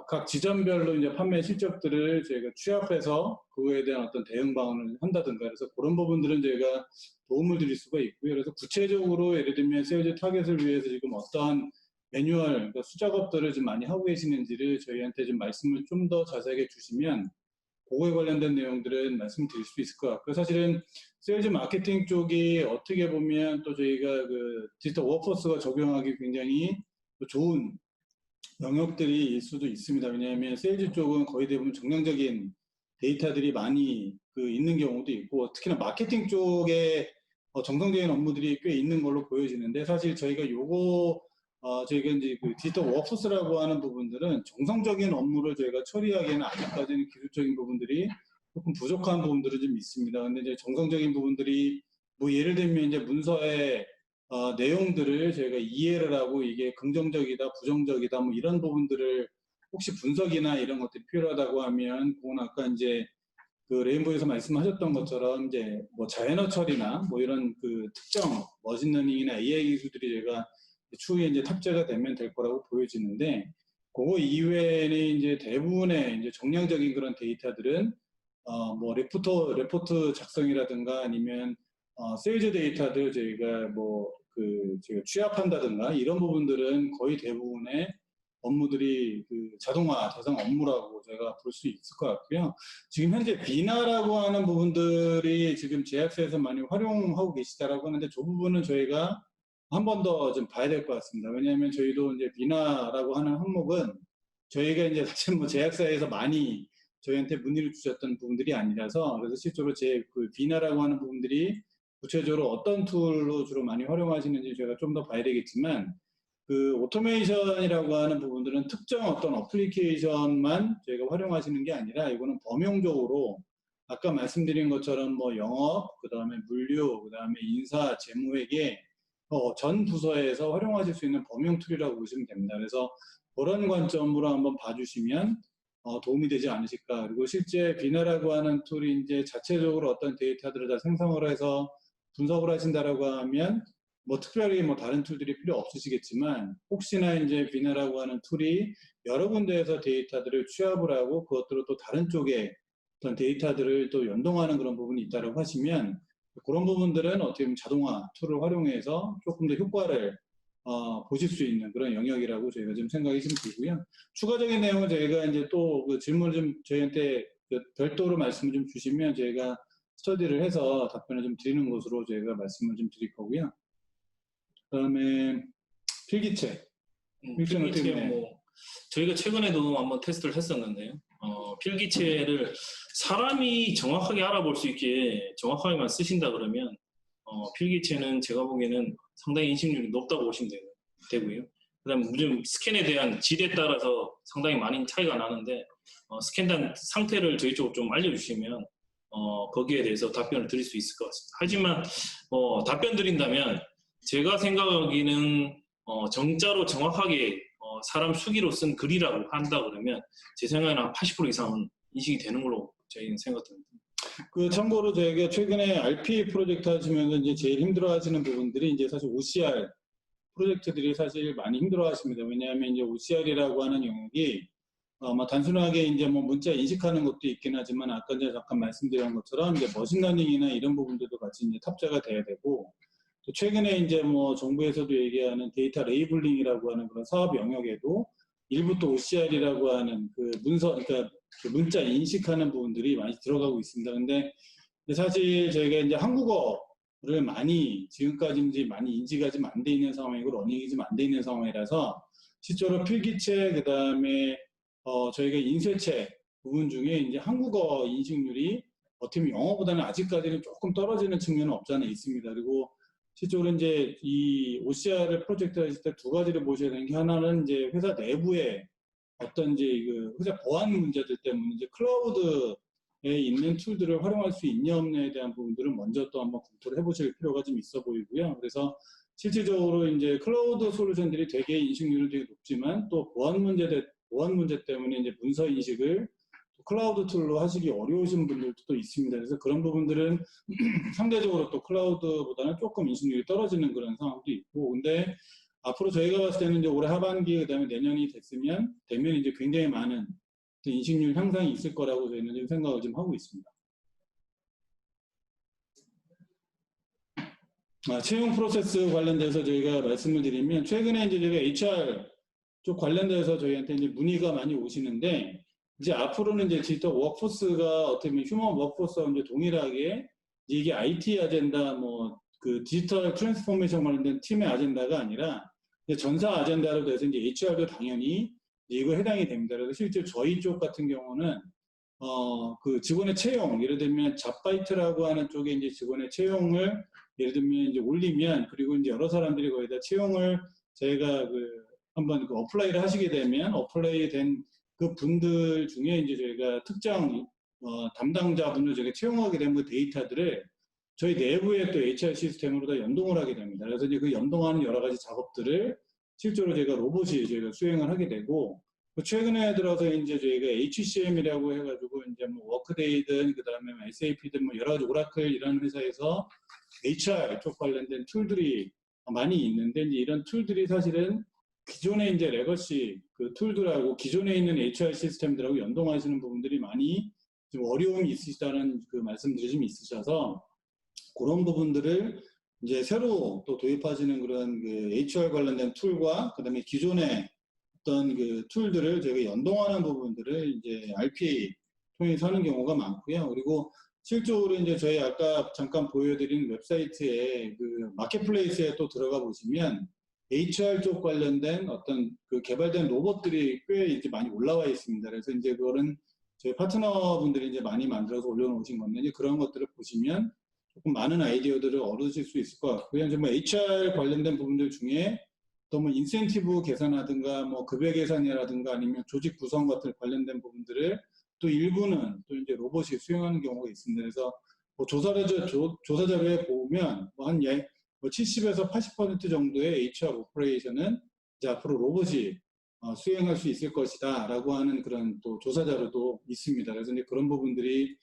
각 지점별로 이제 판매 실적들을 저희가 취합해서 그거에 대한 어떤 대응 방안을 한다든가 그래서 그런 부분들은 저희가 도움을 드릴 수가 있고요. 그래서 구체적으로 예를 들면 세일즈 타겟을 위해서 지금 어떠한 매뉴얼, 그러니까 수작업들을 좀 많이 하고 계시는지를 저희한테 좀 말씀을 좀 더 자세하게 주시면 그거에 관련된 내용들은 말씀드릴 수 있을 것 같고요. 사실은 세일즈 마케팅 쪽이 어떻게 보면 또 저희가 그 디지털 워크포스가 적용하기 굉장히 좋은 영역들이 일 수도 있습니다. 왜냐하면 세일즈 쪽은 거의 대부분 정량적인 데이터들이 많이 그 있는 경우도 있고 특히나 마케팅 쪽에 정성적인 업무들이 꽤 있는 걸로 보여지는데 사실 저희가 저희가 이제 그 디지털 워크포스라고 하는 부분들은 정성적인 업무를 저희가 처리하기에는 아직까지는 기술적인 부분들이 조금 부족한 부분들이 좀 있습니다. 근데 이제 정성적인 부분들이 뭐 예를 들면 이제 문서의 내용들을 저희가 이해를 하고 이게 긍정적이다, 부정적이다 뭐 이런 부분들을 혹시 분석이나 이런 것들이 필요하다고 하면 그건 아까 이제 그 레인보우에서 말씀하셨던 것처럼 이제 뭐 자연어 처리나 뭐 이런 그 특정 머신러닝이나 AI 기술들이 저희가 추후에 이제 탑재가 되면 될 거라고 보여지는데 그거 이외에는 이제 대부분의 이제 정량적인 그런 데이터들은 뭐 레포트 작성이라든가 아니면 세일즈 데이터들 저희가 뭐 제가 취합한다든가 이런 부분들은 거의 대부분의 업무들이 그 자동화 대상 업무라고 제가 볼 수 있을 것 같고요. 지금 현재 비나라고 하는 부분들이 지금 제약사에서 많이 활용하고 계시다라고 하는데 저 부분은 저희가 한 번 더 좀 봐야 될 것 같습니다. 왜냐하면 저희도 이제 비나라고 하는 항목은 저희가 이제 사실 뭐 제약사에서 많이 저희한테 문의를 주셨던 부분들이 아니라서 그래서 실제로 그 비나라고 하는 부분들이 구체적으로 어떤 툴로 주로 많이 활용하시는지 제가 좀 더 봐야 되겠지만 그 오토메이션이라고 하는 부분들은 특정 어떤 어플리케이션만 저희가 활용하시는 게 아니라 이거는 범용적으로 아까 말씀드린 것처럼 뭐 영업, 그 다음에 물류, 그 다음에 인사, 재무회계 전 부서에서 활용하실 수 있는 범용 툴이라고 보시면 됩니다. 그래서 그런 관점으로 한번 봐주시면 도움이 되지 않으실까. 그리고 실제 비나라고 하는 툴이 이제 자체적으로 어떤 데이터들을 다 생성을 해서 분석을 하신다라고 하면 뭐 특별히 뭐 다른 툴들이 필요 없으시겠지만 혹시나 이제 비나라고 하는 툴이 여러 군데에서 데이터들을 취합을 하고 그것들을 또 다른 쪽에 어떤 데이터들을 또 연동하는 그런 부분이 있다고 하시면 그런 부분들은 어떻게 보면 자동화 툴을 활용해서 조금 더 효과를 보실 수 있는 그런 영역이라고 저희가 좀 생각이 좀 들고요. 추가적인 내용은 저희가 이제 또 그 질문을 좀 저희한테 별도로 말씀을 좀 주시면 저희가 스터디를 해서 답변을 좀 드리는 것으로 저희가 말씀을 좀 드릴 거고요. 그다음에 필기체. 필기체 뭐 저희가 최근에도 한번 테스트를 했었는데요. 필기체를 사람이 정확하게 알아볼 수 있게 정확하게만 쓰신다 그러면 필기체는 제가 보기에는 상당히 인식률이 높다고 보시면 되고요. 그다음에 요즘 스캔에 대한 질에 따라서 상당히 많이 차이가 나는데 스캔된 상태를 저희 쪽으로 좀 알려주시면 거기에 대해서 답변을 드릴 수 있을 것 같습니다. 하지만 답변 드린다면 제가 생각하기는 정자로 정확하게 사람 수기로 쓴 글이라고 한다 그러면 제 생각에는 한 80% 이상은 인식이 되는 걸로 저희는 생각합니다. 그 참고로 저희가 최근에 RP 프로젝트 하시면서 이제 제일 힘들어하시는 부분들이 이제 사실 OCR 프로젝트들이 사실 많이 힘들어하십니다. 왜냐하면 이제 OCR이라고 하는 영역이 단순하게 이제 뭐 문자 인식하는 것도 있긴 하지만 아까 이제 잠깐 말씀드린 것처럼 이제 머신러닝이나 이런 부분들도 같이 이제 탑재가 돼야 되고, 또 최근에 이제 뭐 정부에서도 얘기하는 데이터 레이블링이라고 하는 그런 사업 영역에도 일부 또 OCR이라고 하는 그 그러니까 그 문자 인식하는 부분들이 많이 들어가고 있습니다. 근데 사실 저희가 이제 한국어를 많이 지금까지 이제 많이 인지가 좀 안 돼 있는 상황이고 러닝이 좀 안 돼 있는 상황이라서 실제로 필기체 그다음에 저희가 인쇄체 부분 중에 이제 한국어 인식률이 어떻게 보면 영어보다는 아직까지는 조금 떨어지는 측면은 없지 않아 있습니다. 그리고 실제로 이제 이 OCR을 프로젝트 하실 때 두 가지를 보셔야 되는 게, 하나는 이제 회사 내부에 어떤 이제 그 회사 보안 문제들 때문에 이제 클라우드에 있는 툴들을 활용할 수 있냐 없냐에 대한 부분들을 먼저 또 한번 검토를 해보실 필요가 좀 있어 보이고요. 그래서 실질적으로 이제 클라우드 솔루션들이 되게 인식률은 되게 높지만 또 보안 문제 때문에 이제 문서 인식을 클라우드 툴로 하시기 어려우신 분들도 또 있습니다. 그래서 그런 부분들은 상대적으로 또 클라우드보다는 조금 인식률이 떨어지는 그런 상황도 있고, 근데 앞으로 저희가 봤을 때는 이제 올해 하반기 그다음에 내년이 되면 이제 굉장히 많은 인식률 향상이 있을 거라고 저희는 지금 생각을 좀 하고 있습니다. 채용 프로세스 관련돼서 저희가 말씀을 드리면, 최근에 이제 저희가 HR 쪽 관련돼서 저희한테 이제 문의가 많이 오시는데, 이제 앞으로는 이제 디지털 워크포스가 어떻게 보면 휴먼 워크포스와 이제 동일하게 이게 IT 아젠다, 뭐 그 디지털 트랜스포메이션 관련된 팀의 아젠다가 아니라 이제 전사 아젠다로 돼서 이제 HR도 당연히 이거 해당이 됩니다. 그래서 실제 저희 쪽 같은 경우는 그 직원의 채용, 예를 들면 잡바이트라고 하는 쪽에 이제 직원의 채용을 예를 들면 이제 올리면, 그리고 이제 여러 사람들이 거기다 채용을 저희가 한번 어플라이를 하시게 되면 어플라이 된 그 분들 중에 이제 저희가 특정 담당자분을 저희가 채용하게 된 그 데이터들을 저희 내부의 또 HR 시스템으로 다 연동을 하게 됩니다. 그래서 이제 그 연동하는 여러 가지 작업들을 실제로 저희가 로봇이 저희가 수행을 하게 되고, 최근에 들어서 이제 저희가 HCM이라고 해가지고 이제 뭐 워크데이든 그다음에 SAP든 뭐 여러 가지 오라클 이런 회사에서 HR 쪽 관련된 툴들이 많이 있는데, 이제 이런 툴들이 사실은 기존에 이제 레거시 그 툴들하고 기존에 있는 HR 시스템들하고 연동하시는 부분들이 많이 좀 어려움이 있으시다는 그 말씀들이 좀 있으셔서, 그런 부분들을 이제 새로 또 도입하시는 그런 그 HR 관련된 툴과 그다음에 기존의 어떤 그 툴들을 저희가 연동하는 부분들을 이제 RPA 통해서 하는 경우가 많고요. 그리고 실적으로 이제 저희 아까 잠깐 보여드린 웹사이트에 그 마켓플레이스에 또 들어가 보시면 HR 쪽 관련된 어떤 그 개발된 로봇들이 꽤 이제 많이 올라와 있습니다. 그래서 이제 그거는 저희 파트너분들이 이제 많이 만들어서 올려놓으신 건데, 이제 그런 것들을 보시면 조금 많은 아이디어들을 얻으실 수 있을 것 같고요. 이제 뭐 HR 관련된 부분들 중에 또 뭐 인센티브 계산이라든가 뭐 급여 계산이라든가 아니면 조직 구성 같은 관련된 부분들을 또 일부는 또 이제 로봇이 수행하는 경우가 있습니다. 그래서 뭐 조사 자료에 보면 뭐 한 70에서 80% 정도의 HR 오퍼레이션은 이제 앞으로 로봇이 수행할 수 있을 것이다라고 하는 그런 또 조사 자료도 있습니다. 그래서 이제 그런 부분들이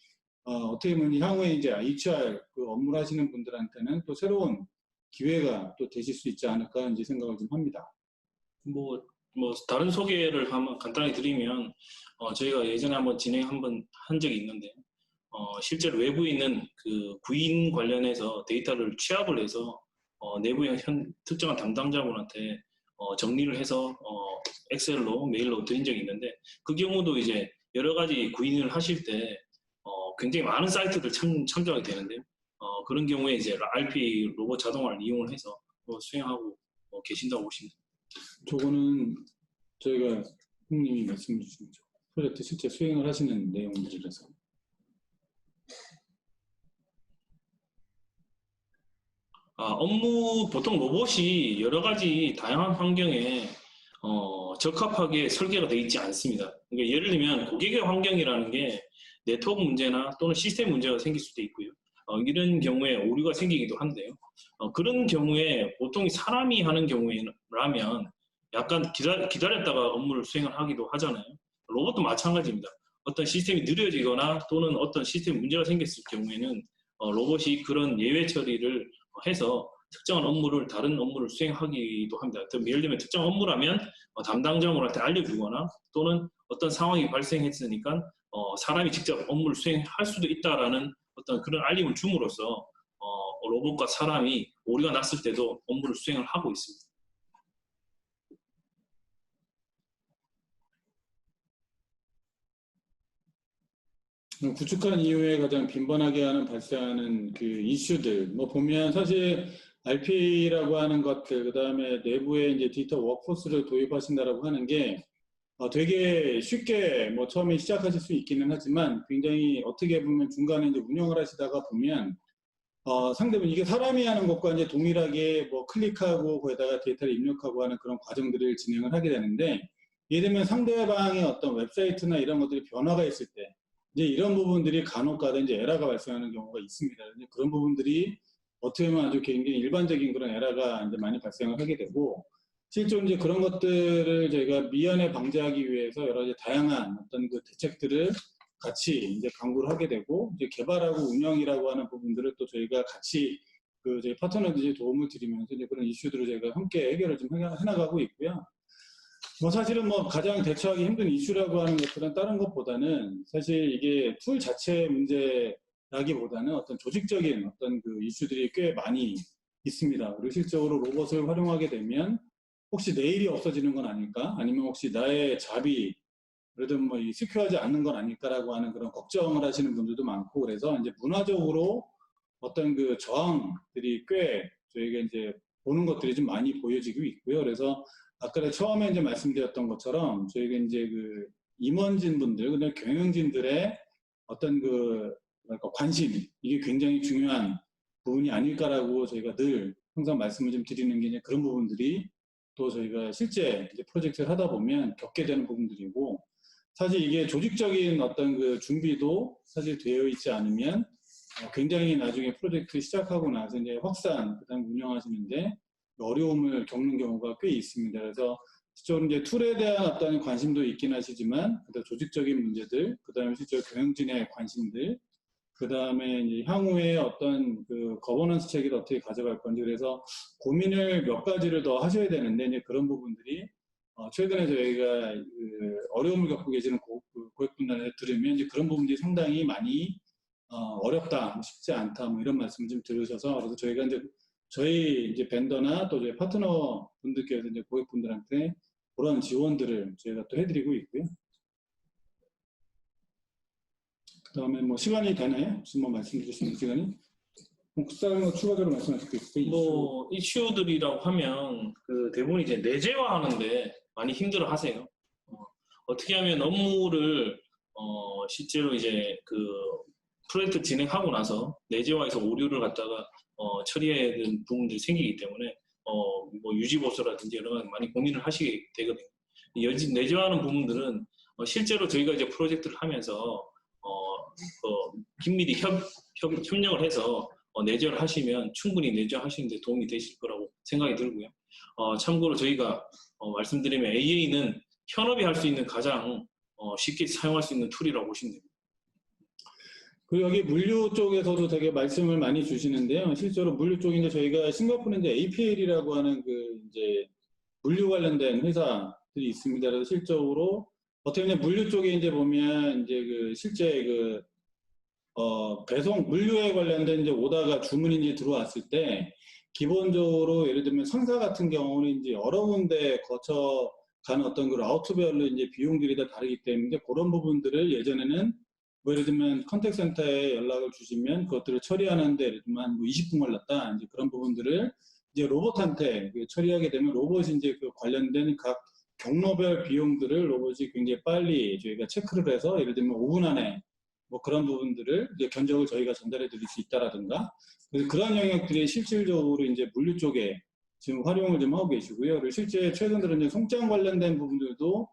어떻게 보면 향후에 이제 HR 그 업무를 하시는 분들한테는 또 새로운 기회가 또 되실 수 있지 않을까 이제 생각을 좀 합니다. 뭐 다른 소개를 한번 간단히 드리면, 저희가 예전에 한번 한 적이 있는데, 실제로 외부에 있는 그 구인 관련해서 데이터를 취합을 해서 내부의 특정한 담당자분한테 정리를 해서 엑셀로 메일로 드린 적이 있는데, 그 경우도 이제 여러 가지 구인을 하실 때 굉장히 많은 사이트들 참조하게 되는데, 그런 경우에 이제 RPA 로봇 자동화를 이용을 해서 수행하고 계신다고 보시면 됩니다. 저거는 저희가 형님이 말씀 주신 프로젝트 실제 수행을 하시는 내용들이라서. 업무 보통 로봇이 여러 가지 다양한 환경에 적합하게 설계가 되어 있지 않습니다. 그러니까 예를 들면 고객의 환경이라는 게 네트워크 문제나 또는 시스템 문제가 생길 수도 있고요. 이런 경우에 오류가 생기기도 한데요. 그런 경우에 보통 사람이 하는 경우라면 약간 기다렸다가 업무를 수행을 하기도 하잖아요. 로봇도 마찬가지입니다. 어떤 시스템이 느려지거나 또는 어떤 시스템 문제가 생겼을 경우에는 로봇이 그런 예외 처리를 해서 특정한 업무를 다른 업무를 수행하기도 합니다. 예를 들면 특정 업무라면 담당자분한테 알려주거나 또는 어떤 상황이 발생했으니까 사람이 직접 업무를 수행할 수도 있다라는 어떤 그런 알림을 줌으로써 로봇과 사람이 오류가 났을 때도 업무를 수행을 하고 있습니다. 구축한 이후에 가장 빈번하게 발생하는 그 이슈들, 뭐 보면 사실 RPA라고 하는 것들, 그 다음에 내부에 이제 디지털 워크포스를 도입하신다라고 하는 게 되게 쉽게 뭐 처음에 시작하실 수 있기는 하지만 굉장히 어떻게 보면 중간에 이제 운영을 하시다가 보면 상대분 이게 사람이 하는 것과 이제 동일하게 뭐 클릭하고 거기다가 데이터를 입력하고 하는 그런 과정들을 진행을 하게 되는데 예를 들면 상대방의 어떤 웹사이트나 이런 것들이 변화가 있을 때 이제 이런 부분들이 간혹가다 이제 에러가 발생하는 경우가 있습니다. 그런 부분들이 어떻게 보면 아주 굉장히 일반적인 그런 에러가 이제 많이 발생을 하게 되고 실제로 이제 그런 것들을 저희가 미연에 방지하기 위해서 여러 가지 다양한 어떤 그 대책들을 같이 이제 강구를 하게 되고 이제 개발하고 운영이라고 하는 부분들을 또 저희가 같이 그 저희 파트너들이 도움을 드리면서 이제 그런 이슈들을 저희가 함께 해결을 좀 해나가고 있고요. 뭐 사실은 뭐 가장 대처하기 힘든 이슈라고 하는 것들은 다른 것보다는 사실 이게 툴 자체 문제라기보다는 어떤 조직적인 어떤 그 이슈들이 꽤 많이 있습니다. 그리고 실적으로 로봇을 활용하게 되면 혹시 내일이 없어지는 건 아닐까? 아니면 혹시 나의 잡이 그래도 뭐 시큐하지 않는 건 아닐까라고 하는 그런 걱정을 하시는 분들도 많고 그래서 이제 문화적으로 어떤 그 저항들이 꽤 저희가 이제 보는 것들이 좀 많이 보여지고 있고요. 그래서 아까 처음에 이제 말씀드렸던 것처럼 저희가 이제 그 임원진 분들, 그다음에 경영진들의 어떤 그 관심 이게 굉장히 중요한 부분이 아닐까라고 저희가 늘 항상 말씀을 좀 드리는 게 이제 그런 부분들이 또 저희가 실제 이제 프로젝트를 하다 보면 겪게 되는 부분들이고 사실 이게 조직적인 어떤 그 준비도 사실 되어 있지 않으면 굉장히 나중에 프로젝트 시작하고 나서 이제 확산, 그다음 운영하시는데 어려움을 겪는 경우가 꽤 있습니다. 그래서 실제로 이제 툴에 대한 어떤 관심도 있긴 하시지만, 그다음 조직적인 문제들, 그다음에 실제 경영진의 관심들, 그다음에 이제 향후에 어떤 그 거버넌스 체계를 어떻게 가져갈 건지 그래서 고민을 몇 가지를 더 하셔야 되는데 이제 그런 부분들이 최근에 저희가 그 어려움을 겪고 계시는 고객분들한테 들으면 이제 그런 부분들이 상당히 많이 어렵다, 쉽지 않다, 뭐 이런 말씀을 좀 들으셔서 그래서 저희가 이제 저희 이제 벤더나 또 저희 파트너 분들께서 이제 고객분들한테 그런 지원들을 저희가 또 해드리고 있고요. 그 다음에 뭐 시간이 되나요? 혹시 뭐 말씀 주실 수 있는 시간이? 혹시 뭐 추가적으로 말씀하실 게 있으세요? 뭐 이슈들이라고 하면 그 대부분 이제 내재화하는데 많이 힘들어하세요. 어떻게 하면 업무를 실제로 이제 그 프로젝트 진행하고 나서 내재화해서 오류를 갖다가 처리해야 되는 부분들이 생기기 때문에 뭐 유지보수라든지 이런 거 많이 고민을 하시게 되거든요. 내재화하는 부분들은 실제로 저희가 이제 프로젝트를 하면서 긴밀히 협력을 해서 내재화를 하시면 충분히 내재화하시는 데 도움이 되실 거라고 생각이 들고요. 참고로 저희가 말씀드리면 AA는 현업이 할 수 있는 가장 쉽게 사용할 수 있는 툴이라고 보시면 됩니다. 그리고 여기 물류 쪽에서도 되게 말씀을 많이 주시는데요. 실제로 물류 쪽에 이제 저희가 싱가포르에 이제 APL이라고 하는 그 이제 물류 관련된 회사들이 있습니다. 그래서 실적으로 어떻게 보면 물류 쪽에 이제 보면 이제 그 실제 그 배송 물류에 관련된 이제 오다가 주문이 이제 들어왔을 때 기본적으로 예를 들면 선사 같은 경우는 이제 여러 군데 거쳐 가는 어떤 그 라우트별로 이제 비용들이 다 다르기 때문에 그런 부분들을 예전에는 뭐 예를 들면 컨택센터에 연락을 주시면 그것들을 처리하는데 예를 들면 한 뭐 20분 걸렸다 이제 그런 부분들을 이제 로봇한테 처리하게 되면 로봇이 이제 그 관련된 각 경로별 비용들을 로봇이 굉장히 빨리 저희가 체크를 해서 예를 들면 5분 안에 뭐 그런 부분들을 이제 견적을 저희가 전달해 드릴 수 있다라든가 그래서 그런 영역들이 실질적으로 이제 물류 쪽에 지금 활용을 좀 하고 계시고요. 그리고 실제 최근 들어 이제 송장 관련된 부분들도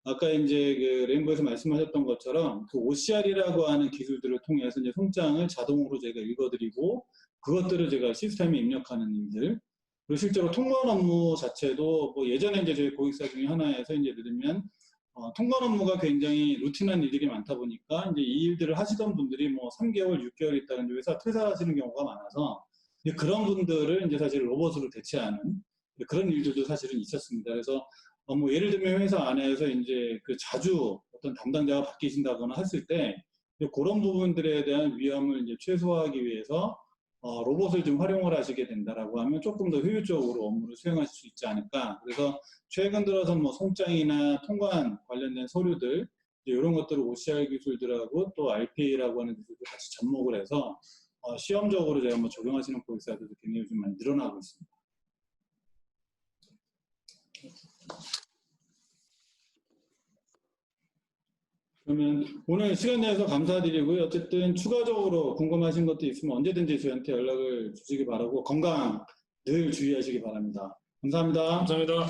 아까 이제 그 레인보에서 말씀하셨던 것처럼 그 OCR이라고 하는 기술들을 통해서 이제 송장을 자동으로 제가 읽어드리고 그것들을 제가 시스템에 입력하는 일들. 그리고 실제로 통관 업무 자체도 뭐 예전에 이제 저희 고객사 중에 하나에서 이제 예를 들면 통관 업무가 굉장히 루틴한 일들이 많다 보니까 이제 이 일들을 하시던 분들이 뭐 3개월, 6개월 있다가 이제 회사 퇴사하시는 경우가 많아서 이제 그런 분들을 이제 사실 로봇으로 대체하는 그런 일들도 사실은 있었습니다. 그래서 뭐 예를 들면 회사 안에서 이제 그 자주 어떤 담당자가 바뀌신다거나 했을 때 그런 부분들에 대한 위험을 이제 최소화하기 위해서 로봇을 좀 활용을 하시게 된다라고 하면 조금 더 효율적으로 업무를 수행하실 수 있지 않을까. 그래서 최근 들어서 뭐 송장이나 통관 관련된 서류들 이런 것들을 OCR 기술들하고 또 RPA라고 하는 기술도 같이 접목을 해서 시험적으로 제가 뭐 적용하시는 고객사들도 굉장히 요즘 많이 늘어나고 있습니다. 그러면 오늘 시간 내서 감사드리고요. 어쨌든 추가적으로 궁금하신 것도 있으면 언제든지 저희한테 연락을 주시기 바라고 건강 늘 주의하시기 바랍니다. 감사합니다. 감사합니다.